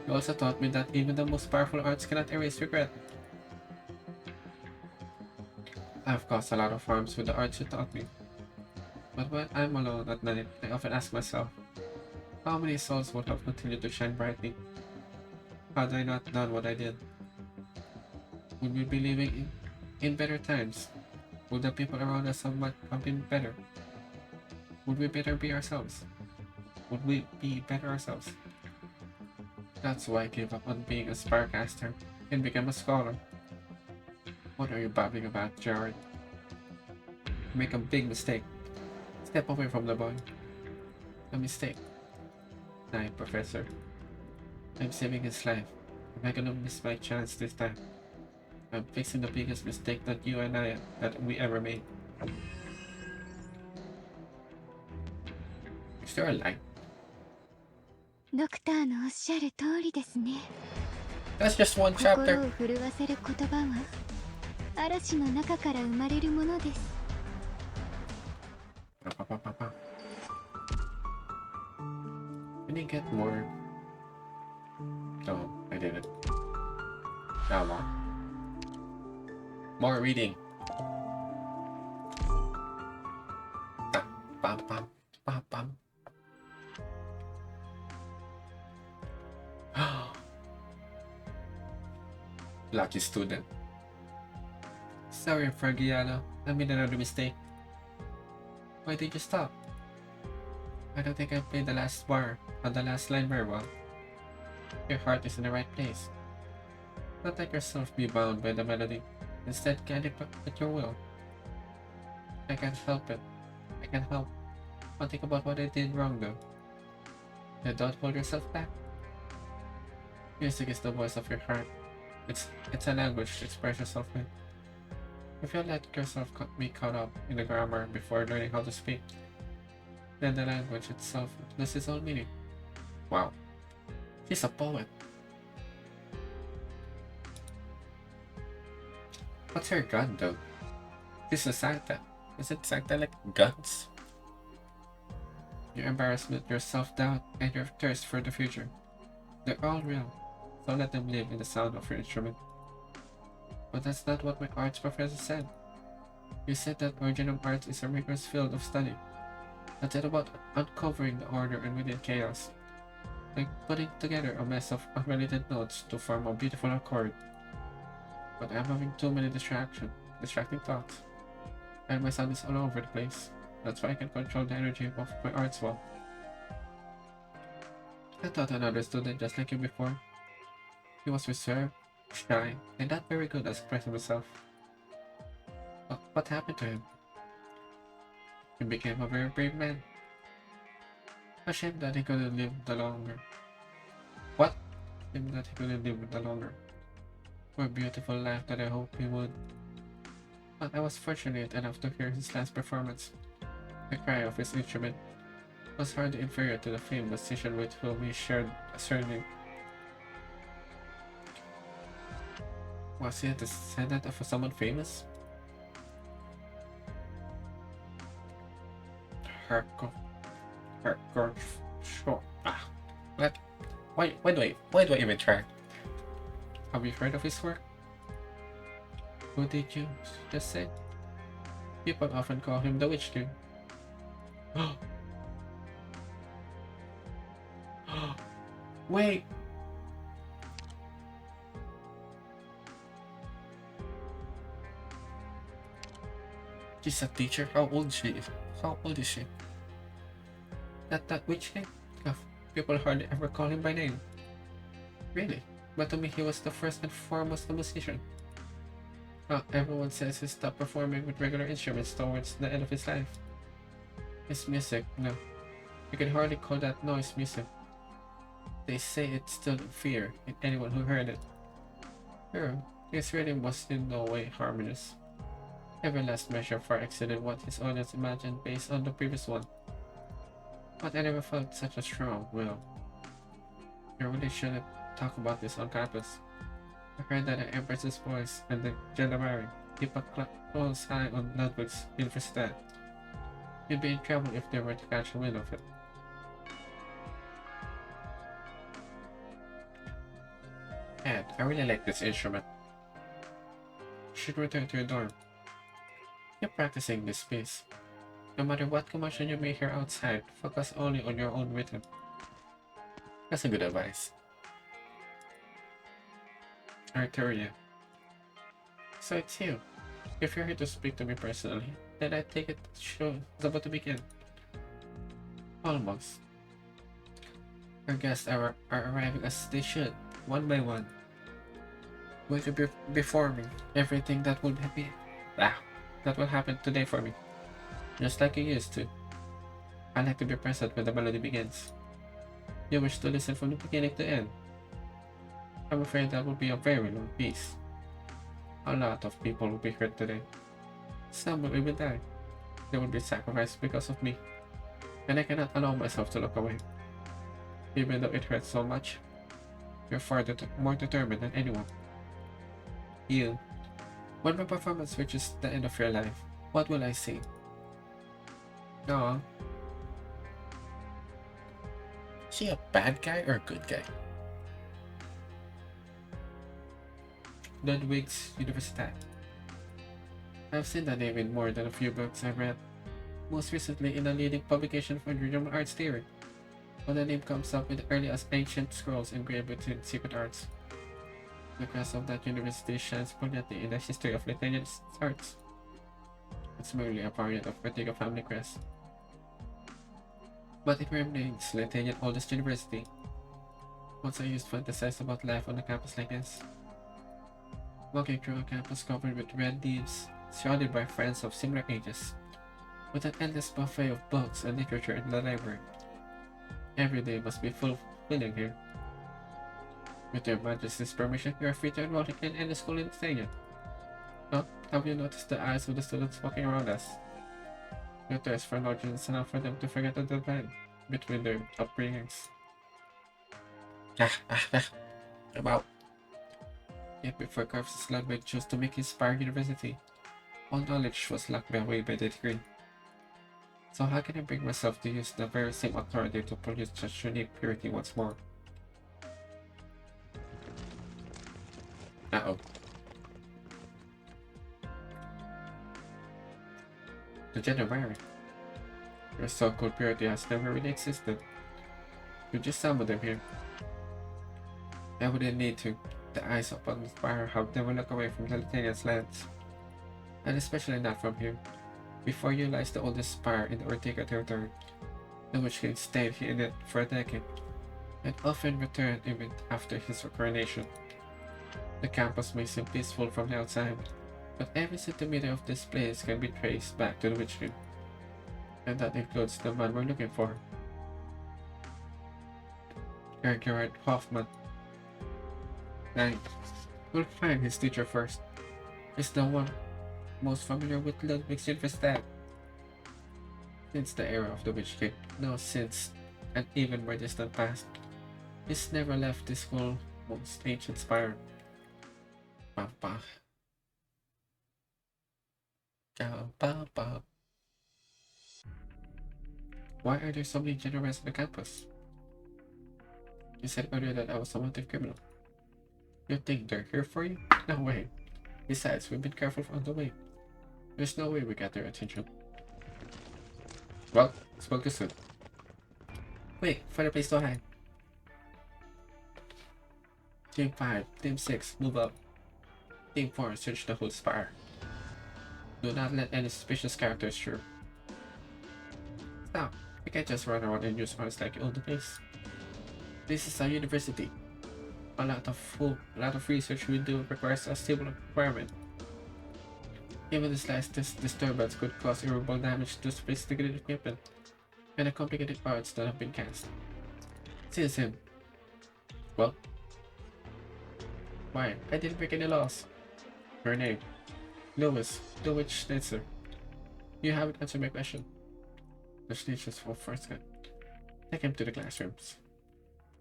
You also taught me that even the most powerful arts cannot erase regret. I've caused a lot of harms with the arts you taught me. But when I'm alone at night, I often ask myself, how many souls would have continued to shine brightly had I not done what I did? Would we be living in better times? Would the people around us have been better? Would we better be ourselves? Would we be better ourselves? That's why I gave up on being a sparcaster and became a scholar. What are you babbling about, Jared? Make a big mistake. Step away from the boy. A mistake. Nah, Professor. I'm saving his life. Am I gonna miss my chance this time? I'm fixing the biggest mistake that we ever made. Is there a line? ドクターのおっしゃる通りですね。 That's just one 心 chapter. を震わせる言葉は嵐の中から生まれるものです。 Can you get more? No, I didn't. Now more. More reading. Bam, bam, bam, bam. Lucky student. Sorry, Fragiano. I made another mistake. Why did you stop? I don't think I played the last bar on the last line very well. Your heart is in the right place. Don't let yourself be bound by the melody. Instead, guide it at your will. I can't help it. I can't help but think about what I did wrong though. And don't hold yourself back. Music is the voice of your heart. It's a language to express yourself with. If you let yourself be caught up in the grammar before learning how to speak, then the language itself loses its own meaning. Wow. He's a poet. What's her gun though? This is Santa. Isn't Santa like guns? Your embarrassment, your self-doubt, and your thirst for the future. They're all real, so let them live in the sound of your instrument. But that's not what my arts professor said. You said that original arts is a rigorous field of study. That's it about uncovering the order and within chaos. Like putting together a mess of unrelated notes to form a beautiful accord. But I'm having too many distracting thoughts. And my sound is all over the place. That's why I can control the energy of my arts well. I thought another student just like you before. He was reserved, shy, and not very good at expressing himself. But what happened to him? He became a very brave man. A shame that he couldn't live the longer. What? Shame that he couldn't live the longer. For a beautiful life that I hope he would. But I was fortunate enough to hear his last performance. The cry of his instrument was hardly inferior to the famed musician with whom he shared a surname. Was he a descendant of someone famous? Sure. What? Why do I even try? Have you heard of his work? Who did you just say? People often call him the Witch King. Wait! She's a teacher? How old is she? That Witch King? Oh, people hardly ever call him by name. Really? But to me he was the first and foremost musician. Everyone says he stopped performing with regular instruments towards the end of his life. His music, no. You can hardly call that noise music. They say it stilled fear in anyone who heard it. Sure, his rhythm was in no way harmonious. Every last measure far exceeded what his audience imagined based on the previous one. But I never felt such a strong will. You really shouldn't talk about this on campus. I heard that the Empress's voice and the Gendarmerie keep a close eye on Ludwig's Universität. You'd be in trouble if they were to catch wind of it. Ed, I really like this instrument. You should return to your dorm. Keep practicing this piece. No matter what commotion you may hear outside, focus only on your own rhythm. That's a good advice. Arteria. So it's you. If you're here to speak to me personally, then I take it the show is about to begin. Almost. Our guests are arriving as they should, one by one. Going to be performing everything that will happen today for me, just like you used to. I like to be present when the melody begins. You wish to listen from the beginning to end. I'm afraid that will be a very long piece. A lot of people will be hurt today. Some will even die. They will be sacrificed because of me, and I cannot allow myself to look away. Even though it hurts so much, you're far more determined than anyone. You. When my performance reaches the end of your life, what will I say? No. Is she a bad guy or a good guy? Ludwig's Universität. I've seen that name in more than a few books I've read, most recently in a leading publication for German arts theory, but the name comes up with early as ancient scrolls engraved within secret arts. The crest of that university shines brilliantly in the history of Lithuanian arts. It's merely a variant of Vertigo family crest, but it remains Lithuanian oldest university. Once I used to fantasize about life on a campus like this. Walking through a campus covered with red leaves, surrounded by friends of similar ages, with an endless buffet of books and literature in the library. Every day must be fulfilling here. With your Majesty's permission, you are free to enroll in any school in Lithuania. Oh, have you noticed the eyes of the students walking around us? Your thirst for knowledge is enough for them to forget the divide between their upbringings. About. Yet before Carpus Ludwig chose to make his Spire University, all knowledge was locked away by the degree. So how can I bring myself to use the very same authority to produce such unique purity once more? Uh-oh. The January. Your so-called purity has never really existed. You just summon them here. I wouldn't need to. The eyes upon the spire have never looked away from the Lithuanian's lands, and especially not from here. Before you lies the oldest spire in the Ortega territory. The Witch King stayed in it for a decade, and often returned even after his coronation. The campus may seem peaceful from the outside, but every centimeter of this place can be traced back to the Witch King, and that includes the man we're looking for. Gerhard Hoffman. We'll find his teacher first. He's the one most familiar with Ludwig's Universität. Since the era of the Witch King, no since an even more distant past, he's never left this school most ancient spire. Papa. Why are there so many generals on the campus? You said earlier that I was a wanted criminal. You think they're here for you? No way. Besides, we've been careful on the way. There's no way we got their attention. Well, spoke too soon. Wait, fireplace to hide. Team 5, Team 6, move up. Team 4, search the whole spire. Do not let any suspicious characters through. Stop. We can't just run around and use arms like you own the place. This is a university. A lot of research we do requires a stable environment. Even the slightest disturbance could cause irreparable damage to sophisticated equipment and the complicated arts that have been cast. Seize him. Well? Why? I didn't break any laws. Your name? Lewis, the Witch Schnitzer. You haven't answered my question. The Schnitzers will first get. Take him to the classrooms.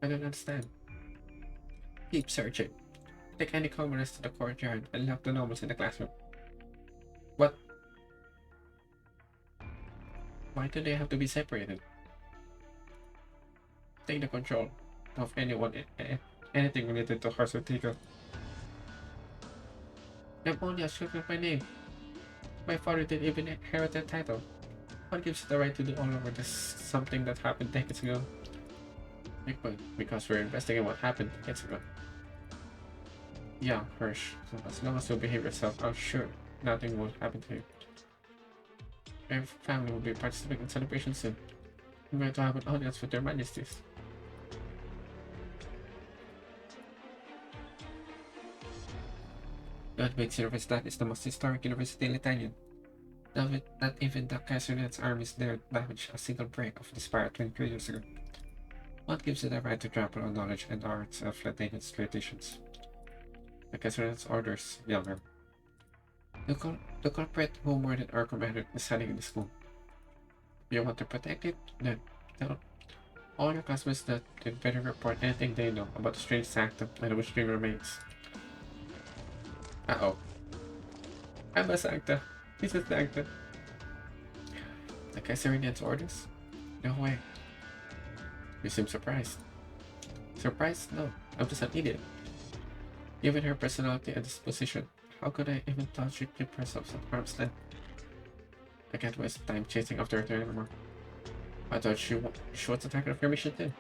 I don't understand. Keep searching. Take any commoners to the courtyard and lock the normals in the classroom. What? Why do they have to be separated? Take the control of anything related to Herbst or Tico. I'm only asking for my name. My father didn't even inherit that title. What gives you the right to do all over this something that happened decades ago? Big point, because we're investigating what happened decades ago. Yeah, Hirsch. So as long as you behave yourself, I'm sure nothing will happen to you. Your family will be participating in celebration soon. I'm going to have an audience with their majesties. That makes university is the most historic university in Lithuania. Not even the Kaiser's armies dared damage a single break of the spire 23 years ago. What gives you the right to trample on knowledge and arts of Lithuania's traditions? The Kaiser's orders, younger. The culprit who murdered our commander is hiding in the school. You want to protect it? Then tell all your classmates that they better report anything they know about the strange sanctum and which string remains. Uh-oh. I'm a sancta. He's a sancta. The Kaiserian's orders? No way. You seem surprised. Surprised? No. I'm just an idiot. Given her personality and disposition, how could I even thought she'd keep herself at arm's length? I can't waste time chasing after her anymore. I thought she was the target of your mission too.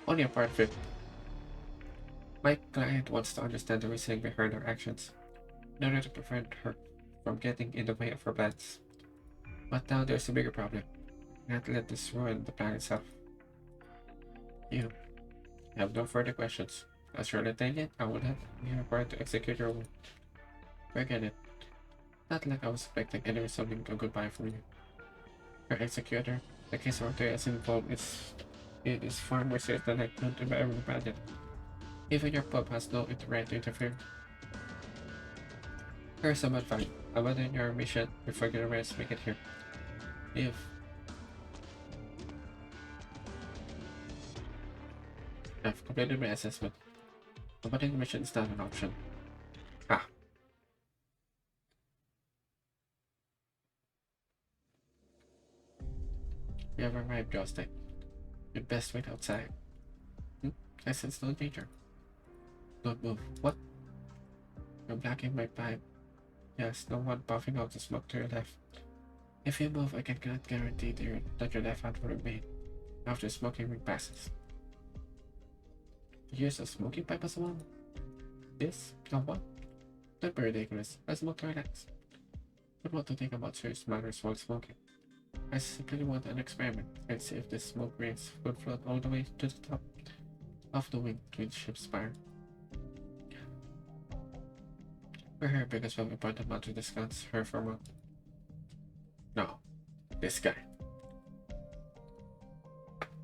Only a part of it. My client wants to understand the reasoning behind her actions, in order to prevent her from getting in the way of her plans. But now there's a bigger problem. I can't let this ruin the plan itself. You have no further questions. As your lieutenant, I would have been required to execute your will. Forget it. Not like I was expecting any resolving a goodbye from you. Your executor, the case of is involved it is far more serious than I could ever imagine. Even your pup has no right to interfere. Here's some advice. Abandon your mission before your rest make it here. If I've completed my assessment, abandoning the mission is not an option. Ah. We have arrived, Jostein. You'd best wait outside. I sense no danger. Don't move. What? You're blocking my pipe. Yes, no one puffing out the smoke to your left. If you move, I cannot guarantee that your left hand will remain after smoking ring passes. You use a smoking pipe as well? This? No what? Don't be ridiculous. I smoke to relax. Don't want to think about serious matters while smoking. I simply want an experiment and see if the smoke rings would float all the way to the top of the winged twin ship's spire. We're here because we have important matter to discuss her for a month. No, this guy.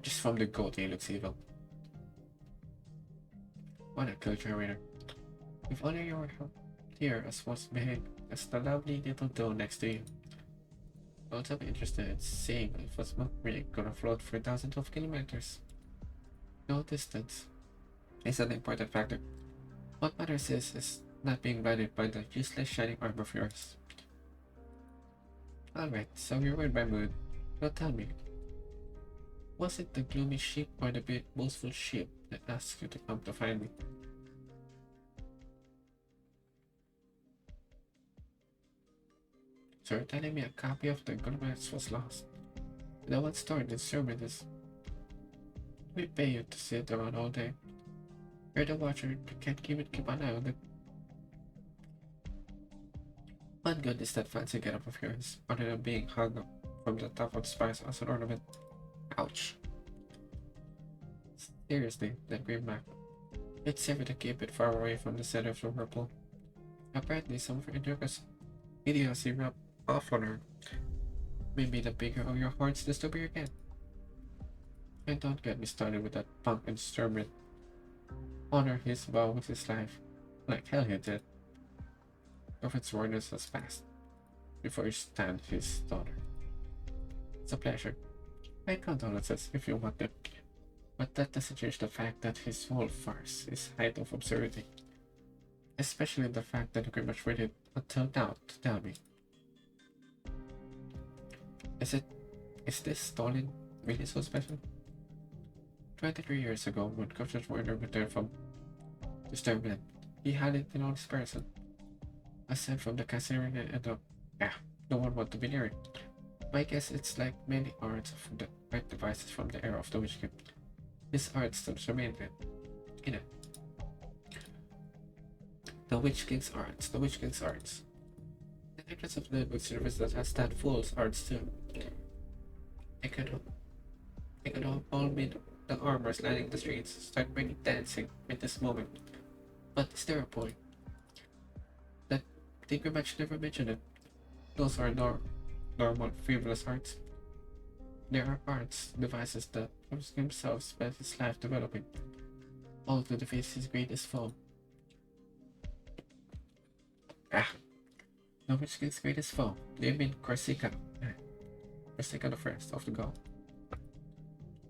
Just from the goat, he looks evil. What a culture reader. If only you were here as was behaved as the lovely little doe next to you. I would be interested in seeing if a smoke ring gonna float for thousands of kilometers. No distance is an important factor. What matters is not being blinded by the useless shining arm of yours. Alright, so you're in my mood. Now tell me, was it the gloomy sheep or the big boastful sheep that asked you to come to find me? So you're telling me a copy of the Arknights was lost? The one stored in sermon is... We pay you to sit around all day. You're the watcher, you can't keep an eye on it. What good is that fancy getup of yours, other than being hung up from the top of the spires as an ornament? Ouch. Seriously, that green map. It's safer to keep it far away from the center of the whirlpool. Apparently, some of your idiocy rubbed off on her. Maybe the bigger of your horns, the stupider you get. And don't get me started with that punk instrument. Honor his vow with his life. Like hell he did. Prophet's warnings has passed. Before you stand his daughter. It's a pleasure. My condolences if you want them. But that doesn't change the fact that his whole farce is height of absurdity. Especially the fact that you pretty much waited until now to tell me. Is this stolen really so special? 23 years ago, when Captain Warner returned from the Starman, he had it in all his person. Aside from the Caesarian and the Yeah, no one want to be near it. My guess it's like many arts of the art devices from the era of the Witch King. This art still remains in it. The Witch King's arts, the Witch King's arts. The necklace of the book service that has that fool's arts too. They could have all made the armors lining the streets, start breaking dancing at this moment. But is there a point? That Tinker Match never mentioned it. Those are normal, frivolous arts. There are arts, devices that Herbst himself spent his life developing, all to defeat his greatest foe. Ah, the Witch King's greatest foe. They mean Corsica. Corsica the first of the God.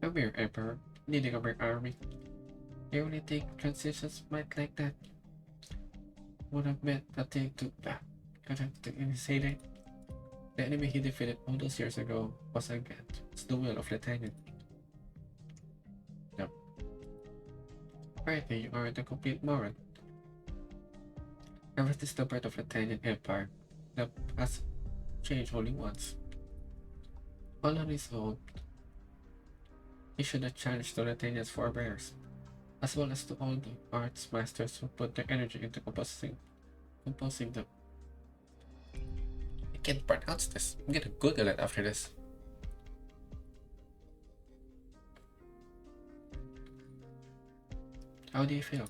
A mere emperor, needing a mere army. They only think transitions might like that. Would have meant a thing to in his heyday. The enemy he defeated all those years ago was again the will of Lieutenant. No. Apparently you aren't a complete moron. Herbst is the birth of Lieutenant Empire that has changed only once. All on his own, he should have challenged the Lieutenant's forebears, as well as to all the arts masters who put their energy into composing them. I can't pronounce this. I'm gonna Google it after this. How do you feel?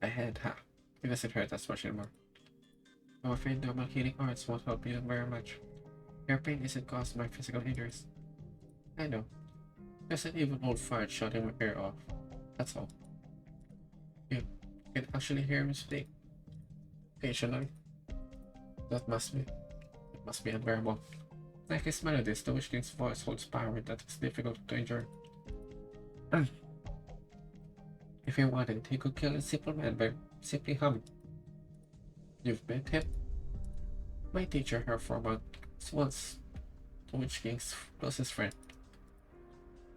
My head, it doesn't hurt as much anymore. I'm afraid normal healing arts won't help you very much. Your pain isn't caused by physical injuries. I know. There's an evil old fart shutting my ear off. That's all. You can actually hear me speak. Occasionally. It must be unbearable. Like his melodies, the Witch King's voice holds power that is difficult to endure. If he wanted, he could kill a simple man by simply humming. You've met him? My teacher, her foreman, was once the Witch King's closest friend.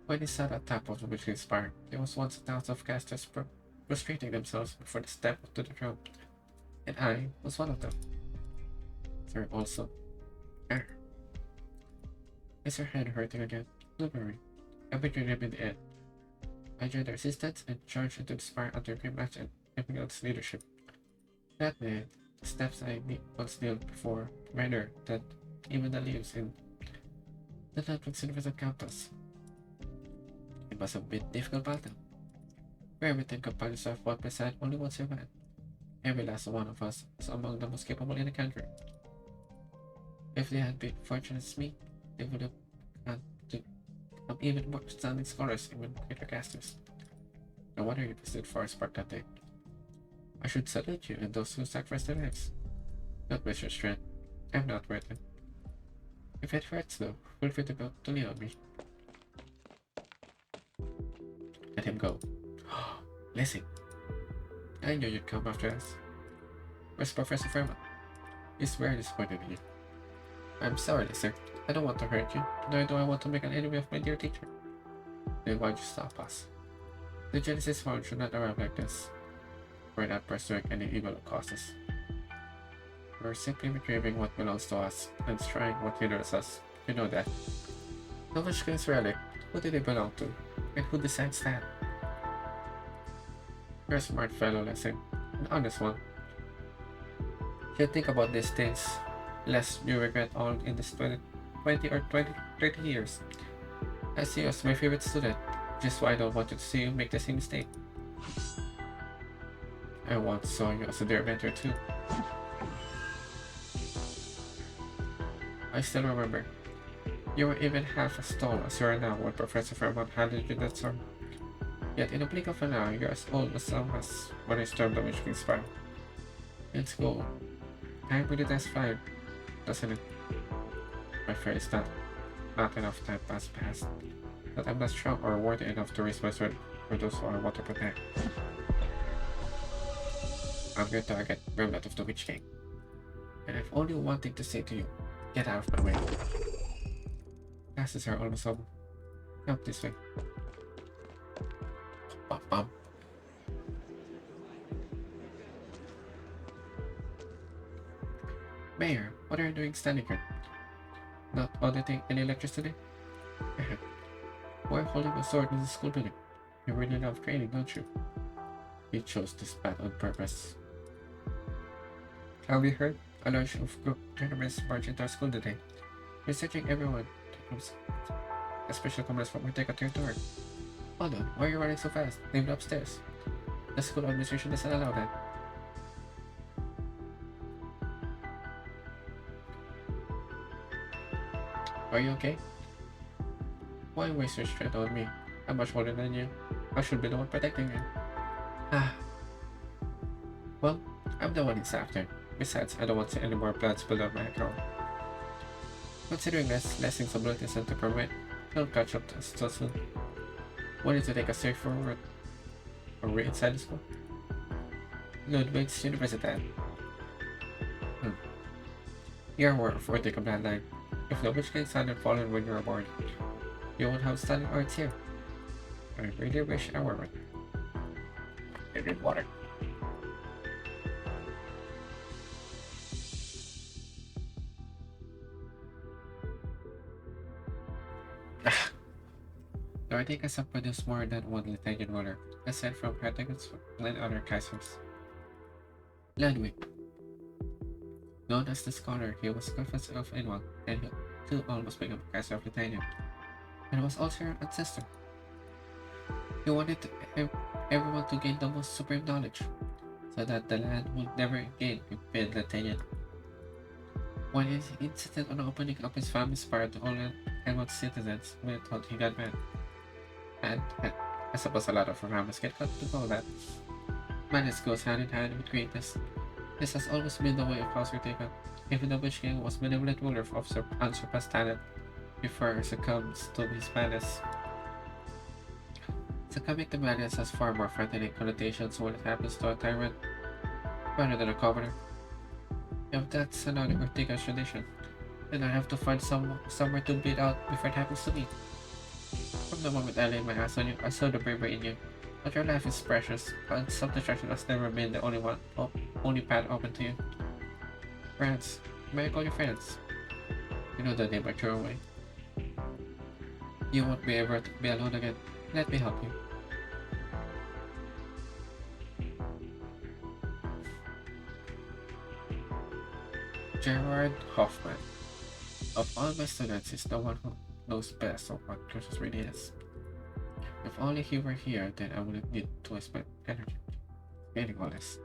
When he sat at the top of the Witch King's spire, there was once thousands of casters prostrating themselves before the step to the throne, and I was one of them. There also. Is your head hurting again? Don't worry. I'll be your name in the end. I joined the resistance and charged into the spire under Grimmatch and Epigal's leadership. That night, the steps I once knelt before rather that even the leaves in the Netflix University campus. It was a bit difficult battle. Where we 10 companions have fought beside only one survived. Every last one of us was among the most capable in the country. If they had been fortunate as me, they would have had to become even more outstanding scholars, even greater casters. No wonder you stood for a spark that day. I should salute you and those who sacrificed their lives. Don't waste your strength. I'm not worth it. If it hurts though, feel free to lean on me. Let him go. Listen. I knew you'd come after us. Where's Professor Fairmont? He's very disappointed in you. I'm sorry, sir. I don't want to hurt you, nor do I want to make an enemy of my dear teacher. Then why'd you stop us? The Genesis Horn should not arrive like this. We're not pursuing any evil causes. We're simply retrieving what belongs to us and destroying what hinders us. You know that. The Witch King's relic, who did it belong to? And who decides that? You're a smart fellow, Lessing. An honest one. You think about these things, lest you regret all in this 30 years. I see you as my favorite student, just why I don't want you to see you make the same mistake. I once saw you as a dear mentor too. I still remember. You were even half as tall as you are now when Professor Fairmont handed you that sword. Yet in a blink of an eye, you're as old as some as when I stormed the Witch King's Spire. It's cool. Time really does fly, doesn't it? My fear is that not enough time has passed. That I'm not strong or worthy enough to raise my sword for those who I want to protect. I'm your target, remnant of the Witch King. And I've only one thing to say to you. Get out of my way. Classes are almost over. Come this way. Bum, bum. Mayor, what are you doing standing here? Not auditing any electricity? Why holding a sword in the school building? You really love training, don't you? He chose this path on purpose. Have you heard? A large group of tournaments marched into our school today. Researching everyone. A special commerce from Ortega territory. Hold on, why are you running so fast? Leave it upstairs. The school administration doesn't allow that. Are you okay? Why waste your strength on me? I'm much older than you. I should be the one protecting you. Ah. Well, I'm the one it's after. Besides, I don't want any more blood spilled on my account. Considering this, lessons of blood isn't to permit, don't catch up to us so soon. Wanted to take a step forward. Are we inside the school? Ludwig's University. You're aware of Ortega bloodline. If the witch king's had fallen when you were born, you won't have stunning arts here. I really wish I were. I need water. The Ortegas have produced more than one Lithuanian ruler, aside from Hertigas and other Kaisers. Ludwig. Known as the scholar, he was confessor of Inwal, and he too almost became Kaiser of Lithuania, and was also your ancestor. He wanted everyone to gain the most supreme knowledge, so that the land would never again be Lithuanian. When he insisted on opening up his family's power to all Inwal's citizens, we thought he got mad. And I suppose a lot of families get cut to know that. Madness goes hand in hand with greatness. This has always been the way of House Ortega. Even the Witch King was benevolent ruler of unsurpassed talent before he succumbs to his madness. Succumbing to madness has far more frightening connotations when it happens to a tyrant rather than a commoner. If that's another Ortega tradition, then I have to find somewhere to bleed out before it happens to me. From the moment I laid my eyes on you, I saw the bravery in you. But your life is precious, and self-destruction has never been the only path open to you. Friends, may I call you friends? You know the name I threw away. You won't be ever to be alone again. Let me help you. Gerard Hoffman. Of all my students, he's the one who knows best of what Christmas really is. If only he were here, then I wouldn't need to waste my energy getting all this.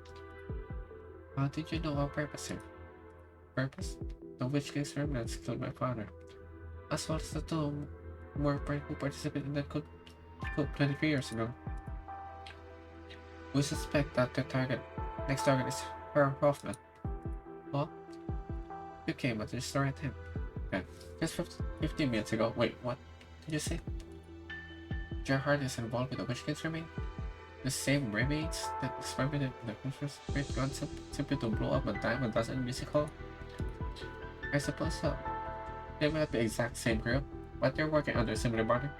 How did you know our purpose here? Purpose? The Witch King's remnants killed my father, as well as the two more who participated in that coup 23 years ago. We suspect that the next target is Herr Hoffman. Well, you came at just the right time. Okay, just 15 minutes ago. Wait, what did you say? Gerhard is involved with the Witch King's remains? The same remains that experimented in the Christmas great concept simply to blow up a dime a dozen music hall? I suppose so. They may not be the exact same group, but they're working under a similar banner.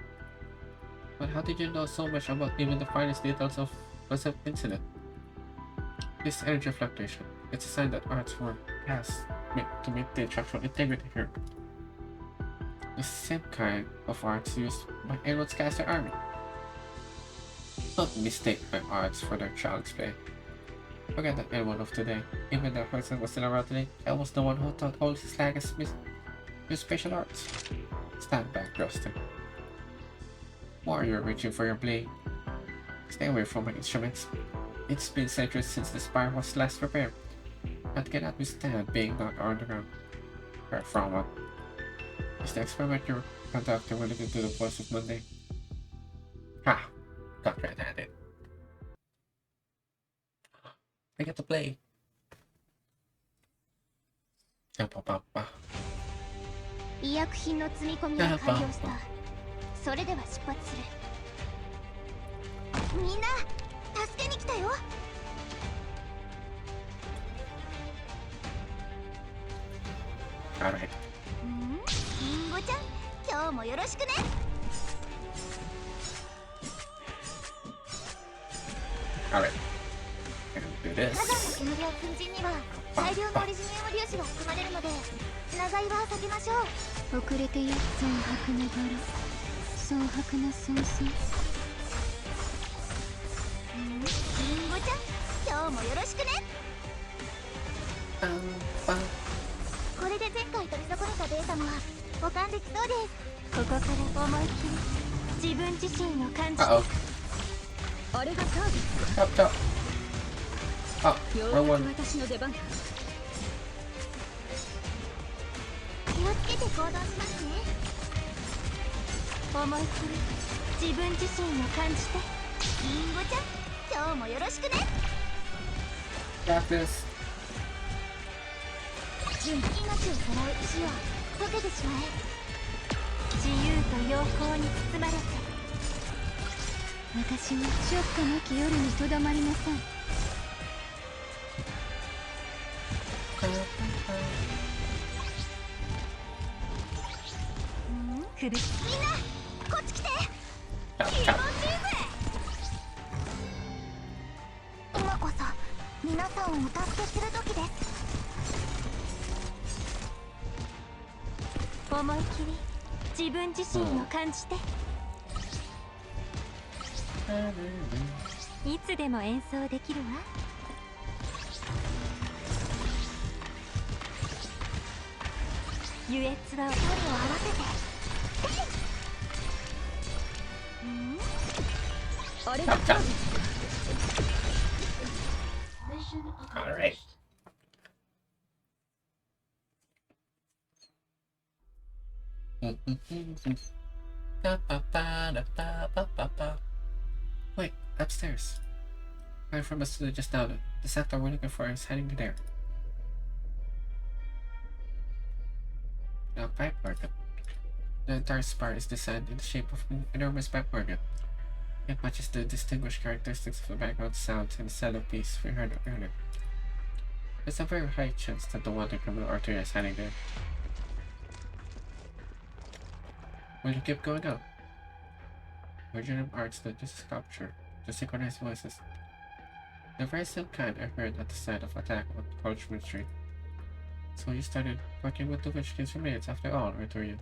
But how did you know so much about even the finest details of the incident? This energy fluctuation, it's a sign that arts were cast to maintain structural integrity here. The same kind of arts used by Erod's caster army. Don't mistake my arts for their child's play. Forget that anyone of today. Even the person was still around today, I was the one who taught all his slaggers his special arts. Stand back, Justin. Warrior reaching for your blade. Stay away from my instruments. It's been centuries since the spire was last repaired, and cannot withstand being knocked on the ground. From what? Is the experiment you're conducting related to the voice of Monday? Ha! Got red-handed. I get to play. 医薬品の積み込みが完了した。それでは出発する。みんな、助けに来たよ。Alright. リンゴちゃん、今日もよろしくね。Alright. Gonna do this. 火山の煙を粉塵には大量のオリジニウム粒子子が含まれるので長居は避けましょう。遅れてや損薄なバラ損薄な損失。りんごちゃん、今日もよろしくね。パンパン。これで前回取り損ねたデータも保管できそうです。ここから思いっきり自分自身を感じて。あれがターゲット。Chop chop. Oh, wrong one. 私の出番か。気をつけて行動しますね。思いっきり自分自身を感じて。りんごちゃん、今日もよろしくね。Got this. 命をさらう石を溶けてしまえ。自由と陽光に包まれて。私はショックなき夜にとどまりなさい。苦しみんなこっち来て。 Chop 気持ちいい chop. ぜ。今こそ皆さんをお助けする時です。思い切り自分自身を感じて。いつでも演奏できるわ。優越は距離を合わせて。あれ Chop chop. Alright. Wait, upstairs. I'm from the studio just now. The sector we're looking for is heading there. A pipe organ. The entire spire is designed in the shape of an enormous pipe organ. It matches the distinguished characteristics of the background sounds in the cellopiece we heard earlier. There's a very high chance that the Wonder Criminal Arteria is hiding there. Will you keep going up? Original arts that use sculpture to synchronize voices. The very same kind I heard at the site of attack on Parchment Street. So you started working with the Witch King's remains after all, Arteria.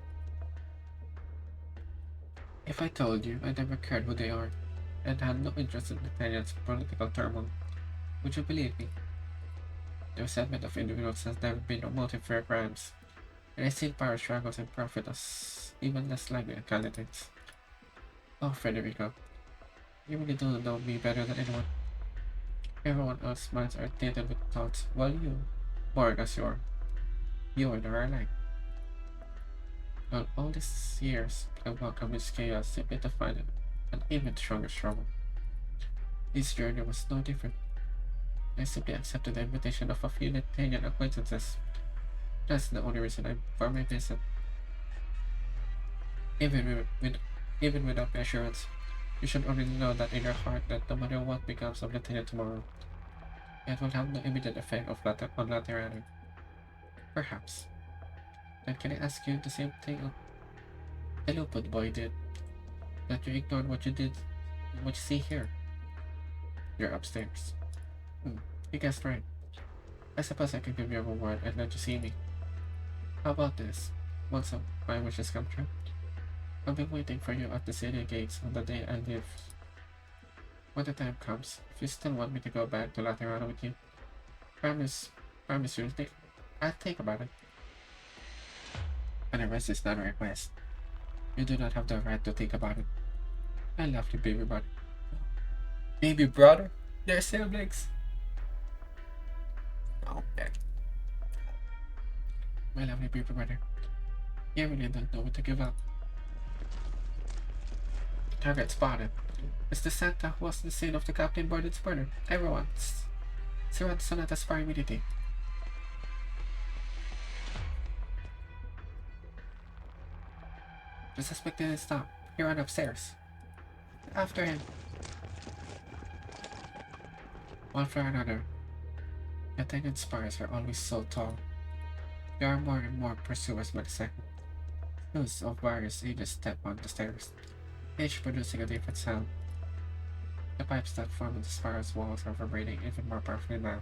If I told you I never cared who they are, and had no interest in Italian's political turmoil, would you believe me? The resentment of individuals has never been a motive for their crimes, and I see power struggles and profit as even less likely candidates. Oh, Federico, you really do know me better than anyone. Everyone else's minds are tainted with thoughts, while you, born as you are the rare light. Well, all these years, I welcomed this chaos simply to find an even stronger struggle. This journey was no different. I simply accepted the invitation of a few Italian acquaintances. That's the only reason I'm for my visit. Even without my assurance, you should already know that in your heart that no matter what becomes of Latina tomorrow, it will have no immediate effect on Laterano. Perhaps. Then can I ask you the same thing the Lupin boy did? That you ignored what you see here? You're upstairs. You guessed right. I suppose I can give you a reward and let you see me. How about this? Once my wishes come true, I'll be waiting for you at the city gates on the day I leave. When the time comes, if you still want me to go back to Laterano with you, promise you, I'll think about it. And the rest is not a request. You do not have the right to think about it. I love you, baby brother. Baby brother? They're siblings. Oh, man. My lovely baby brother. You really don't know what to give up. Target spotted. It's the Santa who was the scene of the Captain Borden's murder. Everyone, surround Sonata's fire immediately. The suspect didn't stop. He ran upstairs. After him. One for another. Attendant spires are always so tall. There are more and more pursuers by the second. Those of various ages step on the stairs, each producing a different sound. The pipes that form the spire's walls are vibrating even more powerfully now.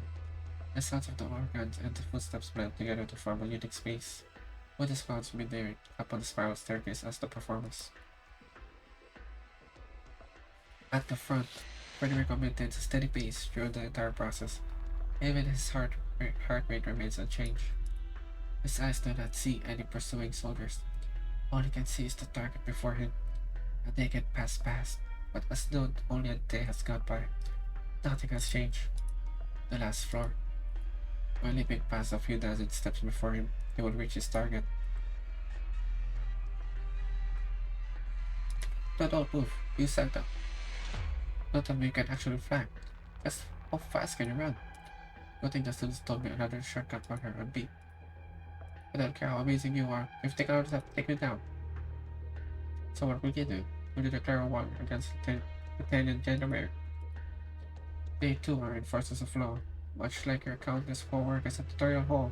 The sounds of the organs and the footsteps blend together to form a unique space, with the squads mid-air up on the spiral staircase as the performers. At the front, Federico maintains a steady pace through the entire process. Even his heart rate remains unchanged. His eyes do not see any pursuing soldiers. All he can see is the target before him. A day can pass past, but as though only a day has gone by, nothing has changed. The last floor. While leaping past a few dozen steps before him, he will reach his target. But don't move, you said that. Not that you can actually fly. Just how fast can you run? Good thing the students told me another shortcut for her on beat. I don't care how amazing you are, you've taken out that to take me down. So what will you do? Will you declare war against Lieutenant General? They too are in forces of law, much like your countless co-workers at Tutorial Hall.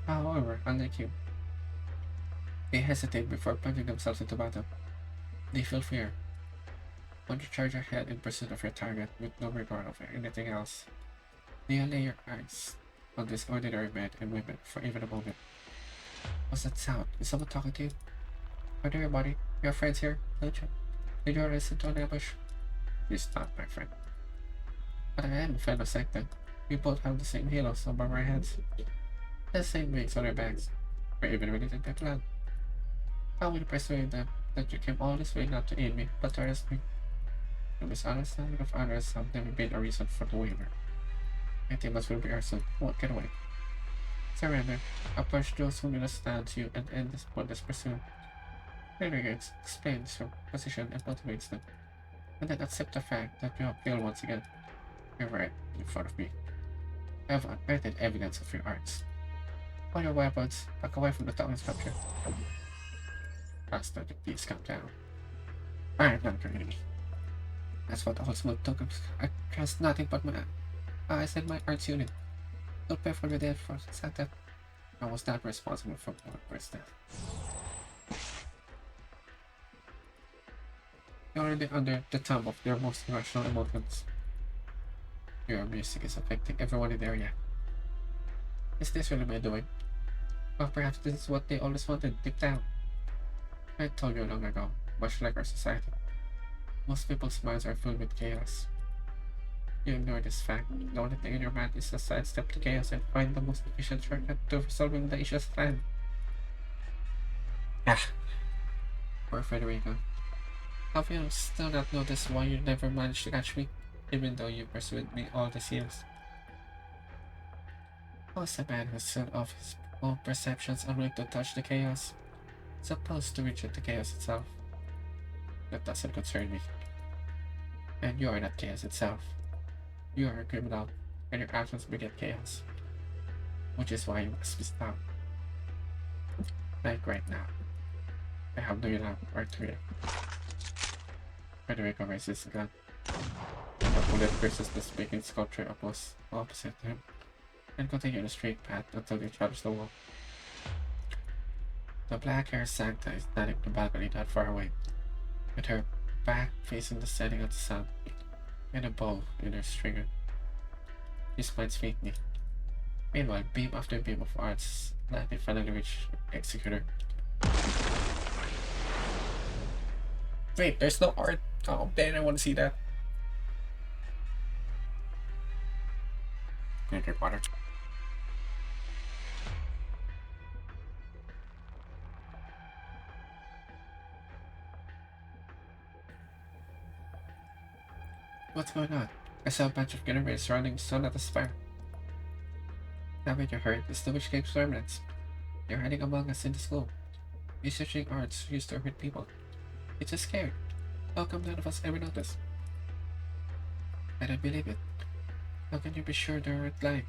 However, unlike you, they hesitate before plunging themselves into battle. They feel fear. When you charge ahead in pursuit of your target with no regard of anything else, do you lay your eyes on this ordinary men and women for even a moment? What's that sound? Is someone talking to you? Are there, buddy? Your friends here, don't you? Did you listen to an ambush? Please stop, my friend. But I am a fellow sector. We both have the same halos above our heads, the same wings on our backs. We're even related by blood. How will you persuade them that you came all this way not to aid me, but to arrest me? The misunderstanding of others have never been a reason for the waiver. My demons will be ours soon. Won't get away. Surrender. Approach those who will stand you and end this pointless pursuit. Renegades explains your position and motivates them, and then accept the fact that you have failed once again. You're right in front of me. I have unearthed evidence of your arts. All your weapons, back away from the town structure. Master, please calm down. I am not your enemy. That's what all smooth tokens. I trust nothing but my eyes and my arts unit. Don't pay for the dead for Santa. I was not responsible for one person's death. You're already under the thumb of their most irrational emotions. Your music is affecting everyone in the area. Is this really my doing? Or perhaps this is what they always wanted deep down. I told you long ago, much like our society, most people's minds are filled with chaos. You ignore this fact. The only thing in your mind is to sidestep the chaos and find the most efficient shortcut to resolving the issues at hand. Ah, poor Federico. Have you still not noticed why you never managed to catch me, even though you pursued me all these years? I was a man who set off his own perceptions unwilling to touch the chaos, supposed to reject the chaos itself. That doesn't concern me. And you are not chaos itself. You are a criminal, and your actions beget chaos. Which is why you must be stopped. Like right now. I have no enough artery. Federico raises the gun. The bullet pierces the speaking sculpture opposite him, and continue the straight path until they charge the wall. The black-haired Sancta is standing on the balcony not far away, with her back facing the setting of the sun, and a bow in her stringer. She smiles faintly. Meanwhile, beam after beam of arts lightning finally reach Executor. Wait, there's no art. Oh, damn, I want to see that. Okay, water. What's going on? I saw a bunch of generators surrounding the sun at the spire. Now when you're hurt, it's the Witch King's remnants. They're hiding among us in the school, researching arts used to hurt people. It's just scared. How come none of us ever noticed? I don't believe it. How can you be sure they aren't lying?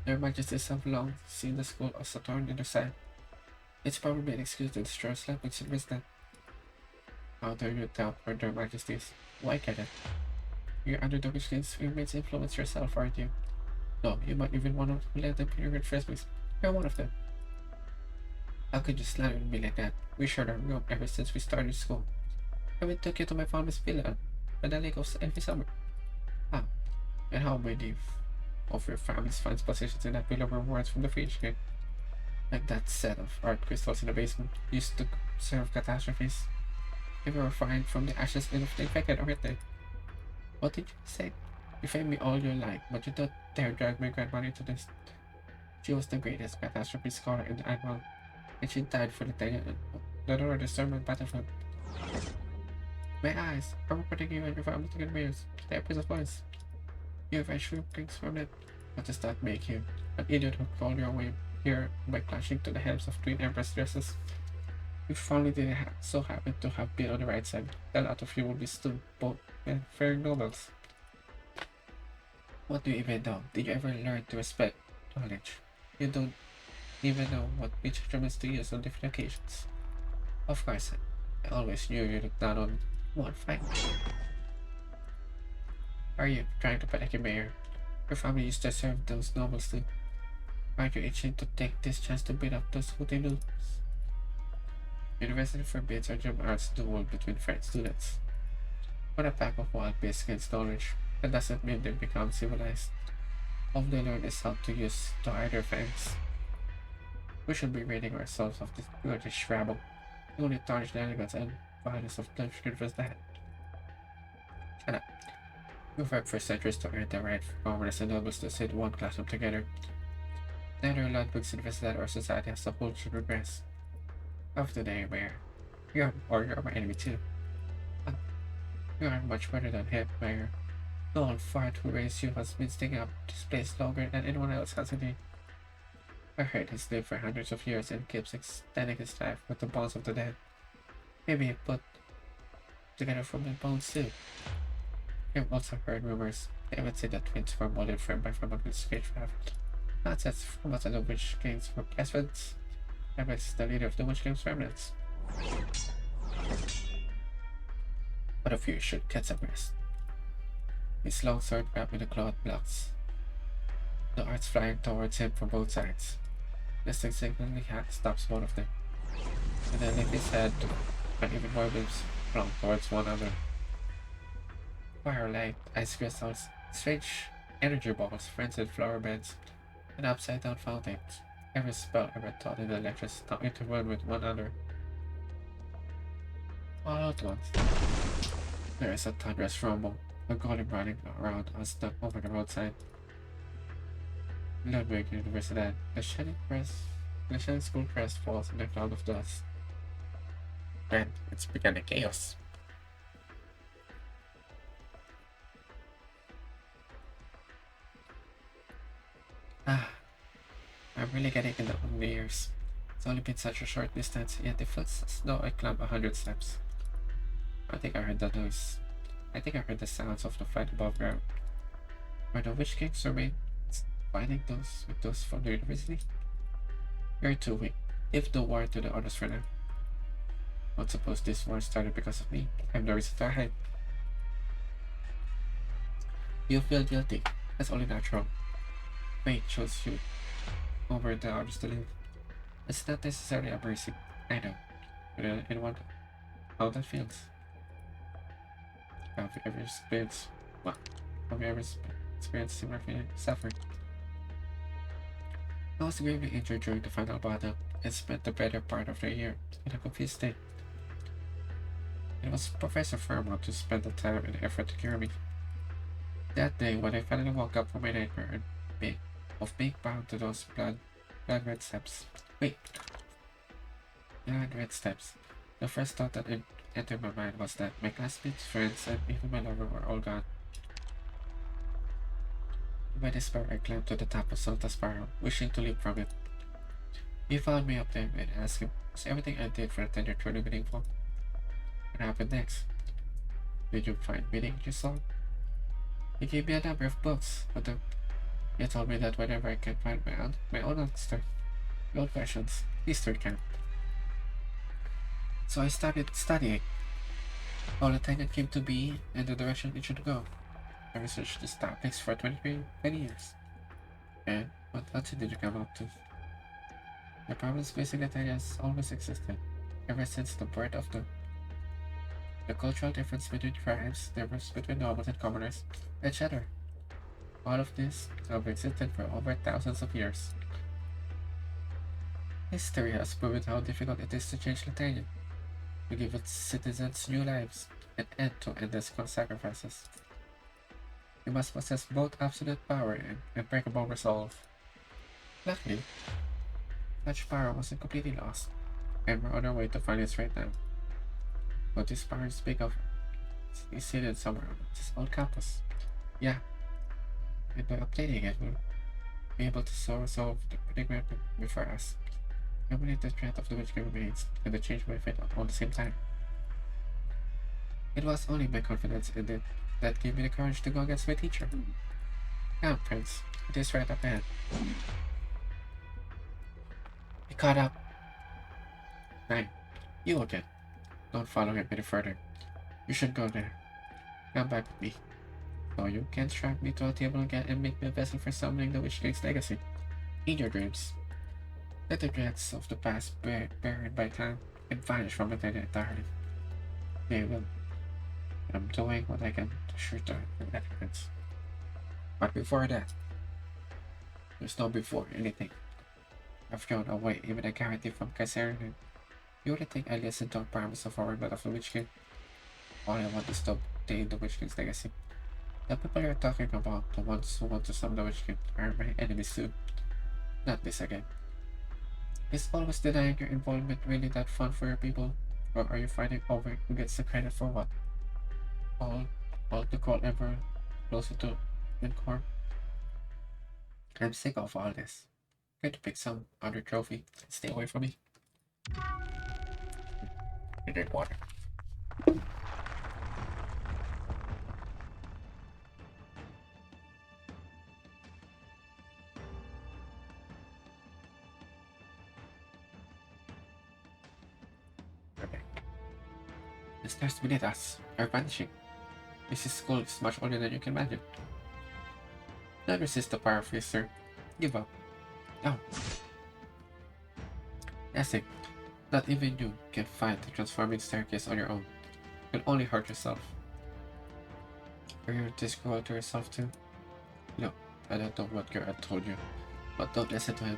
Their majesties have long seen the school as a thorn in their side. It's probably an excuse to destroy us like what's wisdom. How dare you doubt their majesties? Why can't it? You're under the Witch King's immense influence yourself, aren't you? No, you might even want to let them hear in first place. You're one of them. How could you slander me like that? We shared our room ever since we started school. I even took you to my family's villa by the lake of every summer. How? And how, my dear of your family's finds positions in that below rewards from the Fringe King. Like that set of art crystals in the basement used to serve catastrophes. If you were fine from the ashes of the infected, aren't they? What did you say? You fame me all your life, but you don't dare drag my grandmother into this. She was the greatest catastrophe scholar in the Admiral, and she died for the Lord discernment battlefield. My eyes, I'm putting you and your family together mirrors. The Empress voice. You eventually brings from it. What does that make you? An idiot who crawled your way here by clashing to the heads of twin Empress dresses. If family didn't so happen to have been on the right side, the lot of you would be still both and fair nobles. What do you even know? Did you ever learn to respect knowledge? You don't even know what which instruments to use on different occasions. Of course, I always knew you looked down on one fight. Are you trying to protect your mayor? Your family used to serve those nobles too. Aren't you itching to take this chance to beat up those who they lose? University forbids or gym arts duel between French students. When a pack of wild beasts gains knowledge, that doesn't mean they become civilized. All they learn is how to use to hide their fangs. We should be ridding ourselves of this gorgeous rabble. The only tarnish the elegance and violence of life should was that. Shut up. We've worked for centuries to earn the right for commoners and nobles to sit in one classroom together. Neither Ludwig's invested or society as a whole should regress. After the Mayor, you're my enemy too. You are much better than him, Mayor. The old fart who raised you has been staying up this place longer than anyone else, hasn't he? I heard he's lived for hundreds of years and keeps extending his life with the bones of the dead. Maybe he put together from the bones too. I've also heard rumors. They even say that twins were molded from by from a spacecraft. Nonsense from outside the Witch King's residence. Herbst is the leader of the Witch King's remnants. But of you should get some rest. His long sword wrapped in the cloth blocks. The arts flying towards him from both sides. This significantly stops one of them, and then lifts his head and even more limbs flung towards one another. Firelight, ice crystals, strange energy balls, frenzied flower beds, and upside-down fountains. Every spell ever taught in the lectures now interwoven with one another. All at once, there is a thunderous rumble, a golem running around us over the roadside. Ludwig Universidad, the shining school crest falls in a cloud of dust. And it's beginning chaos. I'm really getting in the years. It's only been such a short distance, yet it feels as though I climbed 100 steps. I think I heard the noise. I think I heard the sounds of the fight above ground. Are the Witch Kings remain fighting those from the university? You're too weak. Give the war to the others for now. Don't suppose this war started because of me. I have no reason to hide. You feel guilty. That's only natural. Fate chose you over the others to live. It's not necessarily a mercy. I know. But anyone how that feels? Have you ever experienced similar suffering? I was gravely injured during the final battle and spent the better part of the year in a confused state. It was Professor Fairmont who spent the time and effort to cure me. That day, when I finally woke up from my nightmare of being bound to those blood-red steps. Blood-red steps. The first thought that entered my mind was that my classmates, friends, and even my lover were all gone. In my despair, I climbed to the top of Salta Spiral, wishing to leap from it. He found me up there and asked him, was everything I did for the tenure truly meaningful? What happened next? Did you find meaning in your song? He gave me a number of books, but he told me that whenever I can find my own answer, the old questions, history can. So I started studying. All the tenure came to be and the direction it should go. I researched this topics for 20 years. And what answer did you come up to? The problems facing the tenure has always existed, ever since the birth of the cultural difference between tribes, the difference between nobles and commoners, etc. All of this have existed for over thousands of years. History has proven how difficult it is to change Latania, to give its citizens new lives, an end to endless sacrifices. You must possess both absolute power and unbreakable resolve. Luckily, such power wasn't completely lost, and we're on our way to find it right now. What this power you speak of is hidden somewhere on this old campus. Yeah, and by updating it, we'll be able to resolve the predicament before us. Eliminate the threat of the witch remains, and the change my fate all the same time. It was only my confidence in it that gave me the courage to go against my teacher. Come, Prince, it is right up ahead. Be caught up. 9. You again. Don't follow him any further. You should go there. Come back with me. So you can strap me to a table again and make me a vessel for summoning the Witch King's legacy. In your dreams. Let the dreads of the past buried by time and vanish from it entirely. They will. I'm doing what I can to shoot the evidence. But before that, there's no before anything. I've thrown away even a guarantee from Kaiserin. You really think I listened to a promise of our blood of the Witch King? All I want is to obtain the Witch King's legacy. The people you're talking about, the ones who want to summon the Witch King, are my enemies too. Not this again. Is always denying your involvement really that fun for your people? Or are you fighting over who gets the credit for what? All to call ever closer to Lincorn? I'm sick of all this. Going to pick some other trophy and stay away from me. I drink water. Okay. The stars beneath us are vanishing. This school is much older than you can imagine. Don't resist the power of history. Give up. No. Essig, not even you can find the transforming staircase on your own. You'll only hurt yourself. Are you this cruel to yourself too? No, I don't know what Gerard told you, but don't listen to him.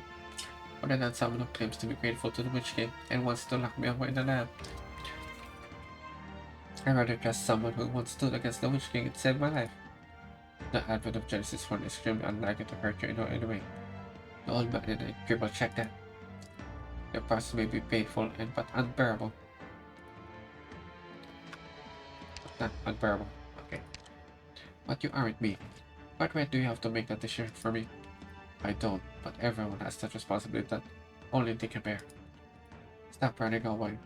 Other than someone who claims to be grateful to the Witch King and wants to lock me away in the lab. I'd rather trust someone who once stood against the Witch King and saved my life. The advent of Genesis 1 is extremely unlikely to hurt you in any way. The old man in the cripple checked that. The process may be painful but unbearable. Not unbearable. Okay. But you aren't me. What right do you have to make that decision for me? I don't, but everyone has that responsibility that only they can bear. Stop running away.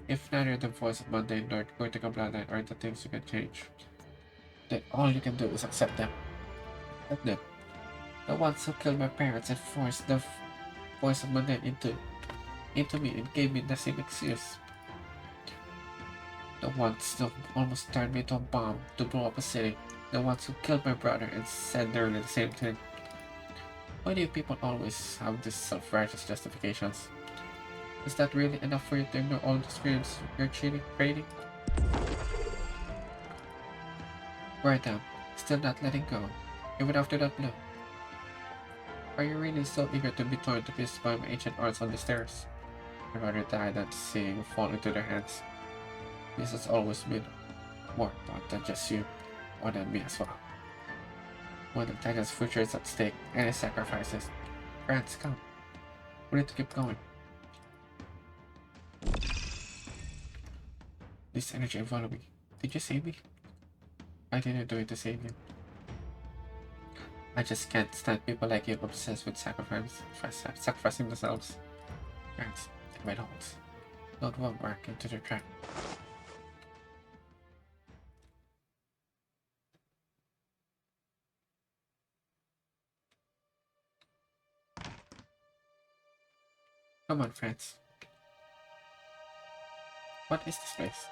If neither the voice of mundane nor political bloodline are the things you can change, then all you can do is accept them. Accept them. The ones who killed my parents and forced the voice of mundane into me and gave me the same excuse. The ones who almost turned me into a bomb to blow up a city. The ones who killed my brother and said nearly the same thing. Why do you people always have these self-righteous justifications? Is that really enough for you to ignore all the screams you're creating? Right now, still not letting go, even after that blow. Are you really so eager to be torn to pieces by my ancient arts on the stairs? I'd rather die than see you fall into their hands. This has always been more about than just you, or than me as well. When the Titan's future is at stake, and his sacrifices, friends, come. We need to keep going. This energy enveloped me. Did you save me? I didn't do it to save you. I just can't stand people like you obsessed with sacrificing themselves. Friends, take my notes. Don't walk back into the trap. Come on, friends. What is this place?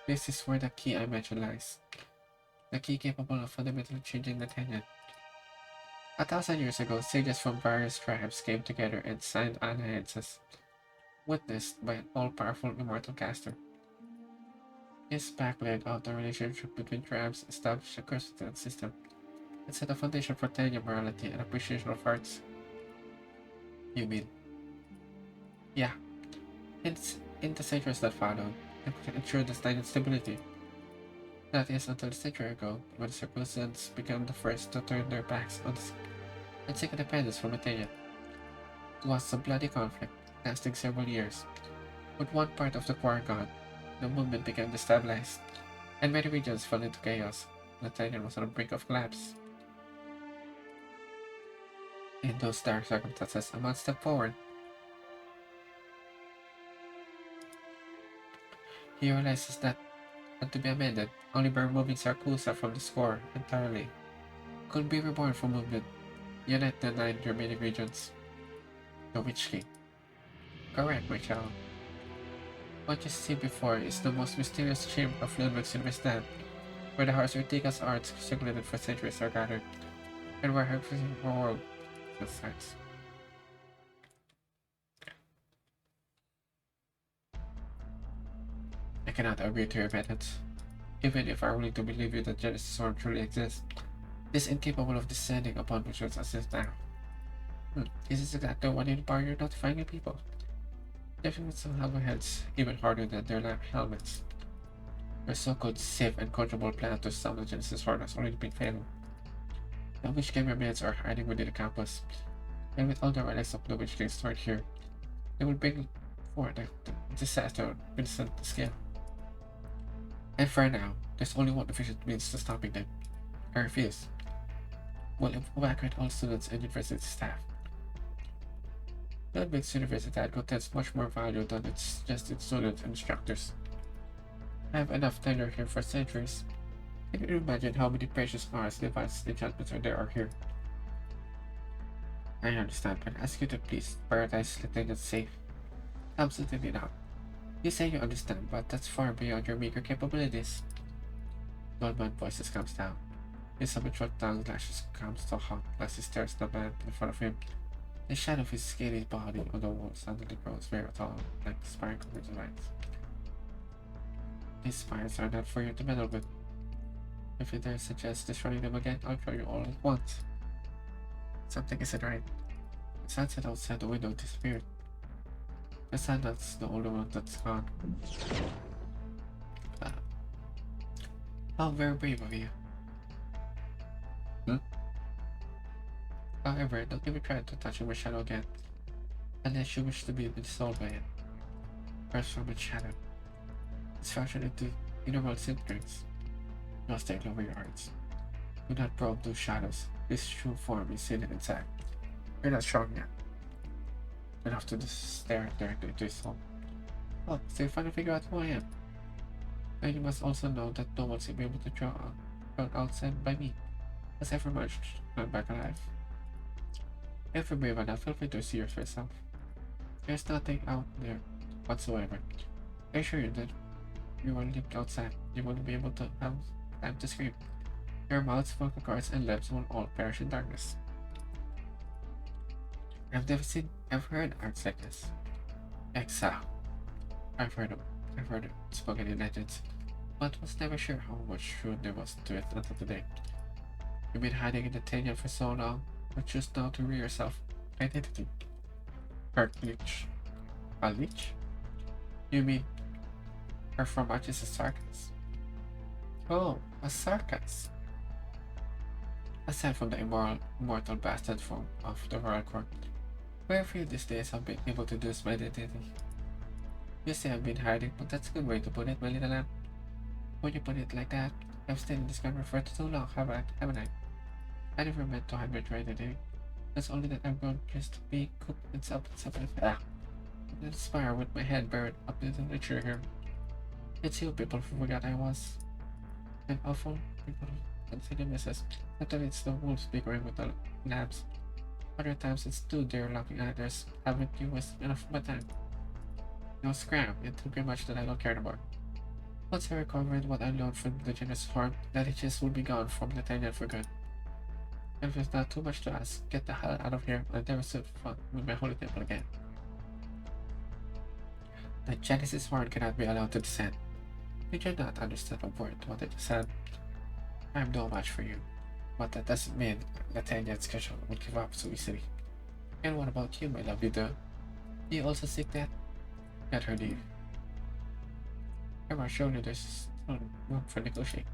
This is where the key I mentioned lies. The key capable of fundamentally changing the Tenant. 1,000 years ago, sages from various tribes came together and signed alliances, witnessed by an all-powerful immortal caster. His pact laid out the relationship between tribes, established a consistent system, It set a foundation for Tanya morality and appreciation of arts. You mean? Yeah. In the centuries that followed, they could ensure the Tanyan stability. That is until a century ago, when the Circumstance became the first to turn their backs on and seek independence from Athenia. It was a bloody conflict, lasting several years. With one part of the core gone, the movement became destabilized, and many regions fell into chaos. Athenia was on the brink of collapse. In those dark circumstances, a man stepped forward. He realizes that had to be amended only by removing Sarkusa from the score entirely. Could be reborn from movement, unite the 9 remaining regions. The Witch King. Correct, my child. What you see before is the most mysterious chamber of Ludwig's Universitat, where the hearts of Tika's arts circulated for centuries are gathered, and where her world starts. I cannot agree to your methods. Even if I were willing to believe you that Genesis Storm truly exists, it is incapable of descending upon rituals as is now. This is exactly what inspired you notifying your people. Definitely some hammerheads even harder than their lamp helmets. Your so-called safe and controllable plan to summon the Genesis Horde has already been failed. The Witch King remains are hiding within the campus, and with all the relics of the Witch King stored here, they will bring forth the disaster on Vincent scale. And for now, there's only one efficient means to stopping them. I refuse. We'll evacuate all students and university staff. Ludwig's Universitat contains much more value than its students and instructors. I have enough tenure here for centuries. Can you imagine how many precious arts, devices, enchantments there are here? I understand, but I ask you to please prioritize Lieutenant's safe. Absolutely not. You say you understand, but that's far beyond your meager capabilities. The old man's voice comes down. His habitual tongue lashes comes to a halt as he stares at the man in front of him. The shadow of his scaly body on the wall suddenly grows very tall, like spiraling with lights. These spires are not for you to meddle with. If you dare suggest destroying them again, I'll kill you all at once. Something isn't right. The sunset outside the window disappeared. The sun that's the only one that's gone. How very brave of you. However, don't even try to touch my shadow again, unless you wish to be dissolved by it. Burst from its shadow. It's fashioned into innerworld synchronous. You must take over your hearts. Do not probe those shadows. This true form is hidden inside. You're not strong yet. Enough to just stare directly into his soul. Well, so you finally figure out who I am. And you must also know that no one will be able to draw outside by me, as I've emerged, I'm back alive. If you're brave enough, feel free to see it for yourself. There's nothing out there whatsoever. I assure you that you will leap outside. You won't be able to have time to scream. Your mouths, vocal cords, and lips will all perish in darkness. I've heard arts like this. Exile. I've heard it spoken in legends, but was never sure how much truth there was to it until today. You've been hiding in the Tanyan for so long, but choose now to rear yourself identity. Arknights. A leech? You mean her from matches a Sarkas? Oh, a Sarkas. Aside from the immortal bastard form of the royal court, very few these days have been able to deduce my identity. You say I've been hiding, but that's a good way to put it, my little lamb. When you put it like that, I've stayed in this country for too long, haven't I? I never meant to hide my true identity. It's only that I've grown used to being cooked in something inspired with my head buried up in the nature here. It's you people who forgot I was. And awful people consider misses. Sometimes it's the wolves bickering with the lambs. Other times it's two deer locking at others. Haven't you wasted enough of my time? No scram, it's pretty much that I don't care anymore. Once I recovered what I learned from the Genesis Horde, the leeches will be gone from the Tanyan for good. If it's not too much to ask, get the hell out of here and never sit fun with my holy temple again. The Genesis Horde cannot be allowed to descend. You do not understand a word what I just said. I am no match for you. But that doesn't mean the 10-year schedule would give up so easily. And what about you, my lovely girl? Do you also seek that? Let her leave. Surely there's no room for negotiating.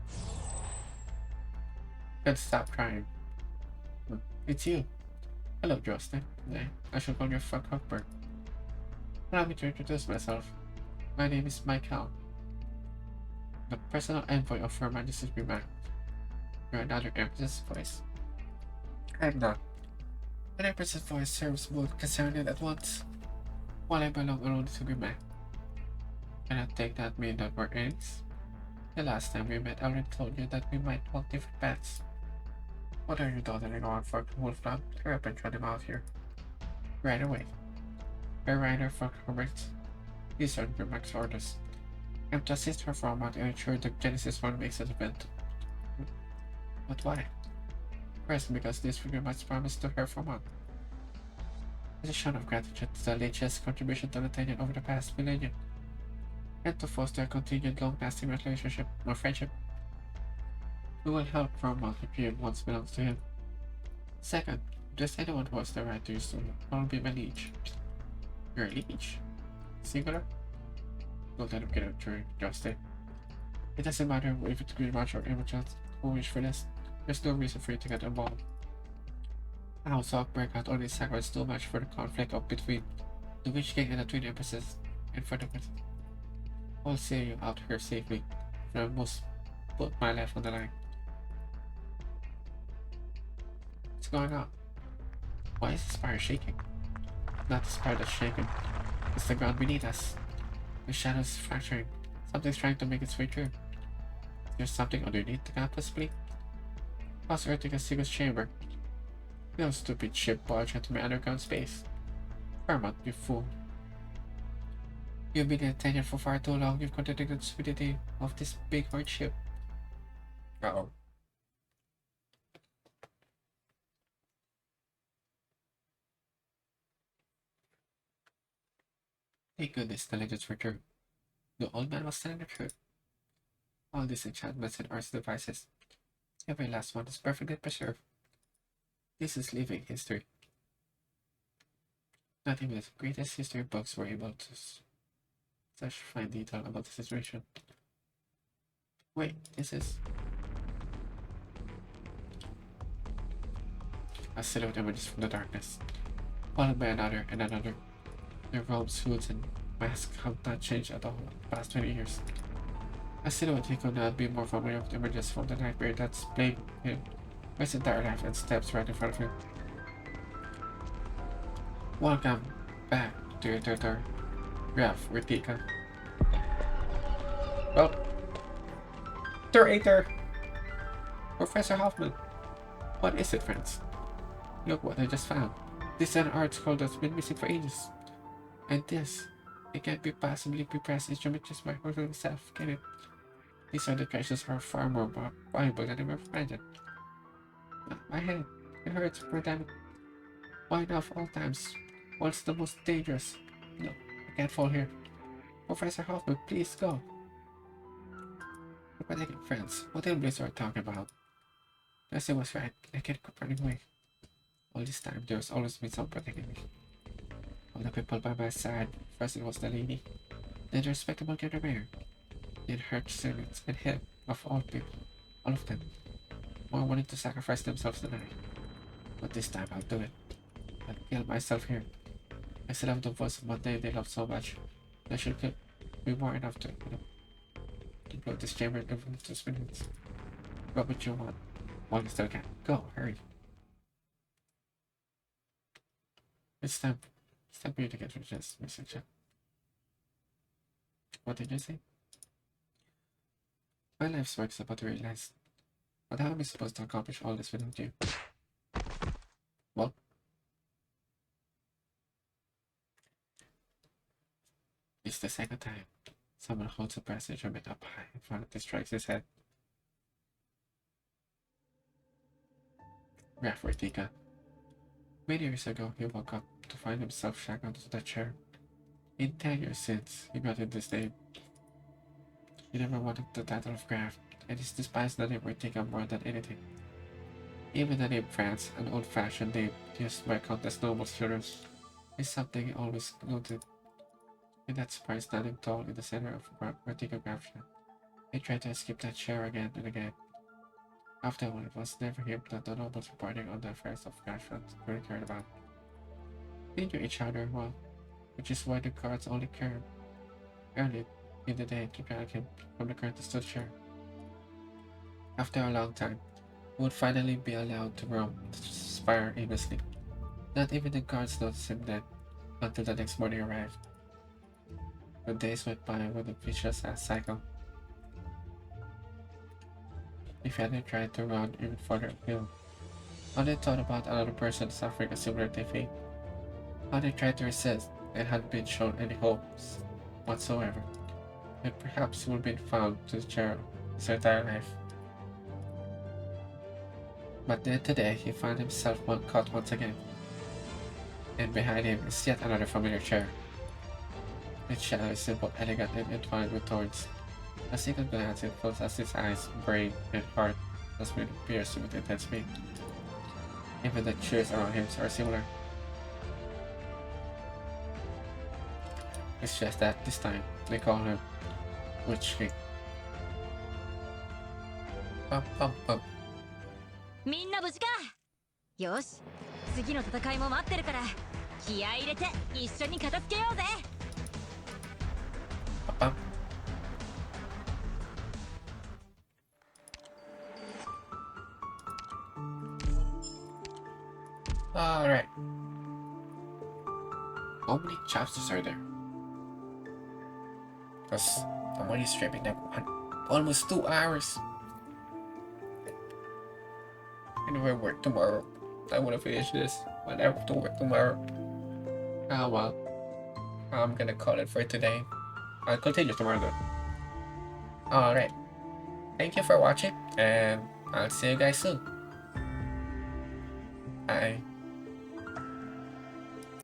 Then stop crying. It's you. Hello, Justin. I should call you Frank Cockburn. Allow me to introduce myself. My name is Michael, the personal envoy of Her Majesty's Remand. You're another Empress's voice. I'm not. An Empress's voice serves both concerned and at once. While I belong only to Remand. Can I take that mean that we're enemies? The last time we met, I already told you that we might walk different paths. What are you dawdling on for, Wolfram? Hurry up and try them out here. Right away. A rider for Herbst. These are Grimac's orders. I'm to assist her for a month and ensure the Genesis One makes an event. But why? First, because this was Grimac's promise to her for a month. As a show of gratitude to the latest contribution to the Tenyon over the past millennium. And to foster a continued long-lasting relationship or friendship. We will help for a month if he once belongs to him. Second, just anyone who has the right to use the will be my liege. Your liege? Singular? Don't let him get out during Justin. It doesn't matter if it's Greenwatch or Imogens who wish for this. There's no reason for you to get involved. The House of Breakout only sacrificed too much for the conflict between the Witch King and the Twin Empresses, and for the I'll see you out here safely, and I must put my life on the line. What's going on? Why is the spire shaking? Not the spire that's shaking. It's the ground beneath us. The shadows is fracturing. Something's trying to make its way through. There's something underneath the gap, possibly? How's earthing a secret chamber? No stupid ship barge into my underground space. Paramount, you fool. You've been in tenure for far too long. You've contradicted the stupidity of this big hard ship. Uh-oh. Thank goodness the legends were true. The old man was telling the truth. All these enchantments and arts devices, every last one is perfectly preserved. This is living history. Not even the greatest history books were able to such fine detail about the situation. Wait, this is... A silhouette emerges from the darkness, followed by another and another. Their robes, suits, and masks have not changed at all in the past 20 years. A silhouette he could not be more familiar with emerges from the nightmare that's plagued him his entire life and steps right in front of him. Welcome back to your tutor, Graf Ritika. Well, Curator Professor Hoffman. What is it, friends? Look what I just found. This is an art scroll that's been missing for ages. And this, it can't be possibly be pressed instrument just by holding itself, can it? These are the treasures are far more valuable than I ever imagined. My head, it hurts, poor damn it. Why now of all times? What's the most dangerous? No, I can't fall here. Professor Hoffman, please go. But I get friends, what the Blitz are talking about? Yes, it was right. I can't go running away. All this time, there's always been some protecting me. All the people by my side. First it was the lady, then the respectable General Mayor, then her servants, and him, of all people, all of them, more willing to sacrifice themselves than I. But this time I'll do it. I'll kill myself here. I still have the voice of mundane they love so much. They should be more enough to, to blow this chamber in 2 minutes. Go what you want. While you still can. Go, hurry. It's time for you to get rid of this message. What did you say? My life's work is about to realize. But how am I supposed to accomplish all this without you? Well, it's the second time someone holds a present instrument up high in front of and strikes his head. Raffertika. Many years ago, he woke up to find himself shackled to the chair. In 10 years since, he got in this name. He never wanted the title of Graf, and he despised the name Ritika more than anything. Even the name France, an old-fashioned name used by countless noble children, is something he always noted. With that spire standing tall in the center of vertical gravity, he tried to escape that chair again and again. After all, it was never him that the nobles reporting on the affairs of Grafland really cared about. They knew each other well, which is why the guards only cared early in the day to drag him from the current stood chair. After a long time, he would finally be allowed to roam the spire aimlessly. Not even the guards noticed him then, until the next morning arrived. The days went by with a vicious cycle. If he hadn't tried to run even further uphill, how they thought about another person suffering a similar defeat, how they tried to resist and hadn't been shown any hopes whatsoever, and perhaps he would have been found to the chair his entire life. But then today he found himself caught once again, and behind him is yet another familiar chair. Its shadow is simple, elegant, and entwined with thorns. A single glance influences his eyes, brain, and heart as it pierces with intense pain. Even the cheers around him are similar. It's just that this time they call him Witch King. Bum bum bum. みんな無事か。よし、次の戦いも待ってるから気合い入れて一緒に片付けようぜ。Bum. Alright. How many chapters are there? Because I'm only streaming like almost 2 hours. And if I work tomorrow, I want to finish this. But I have to work tomorrow. Ah well. I'm gonna call it for today. I'll continue tomorrow though. Alright. Thank you for watching, and I'll see you guys soon. Bye.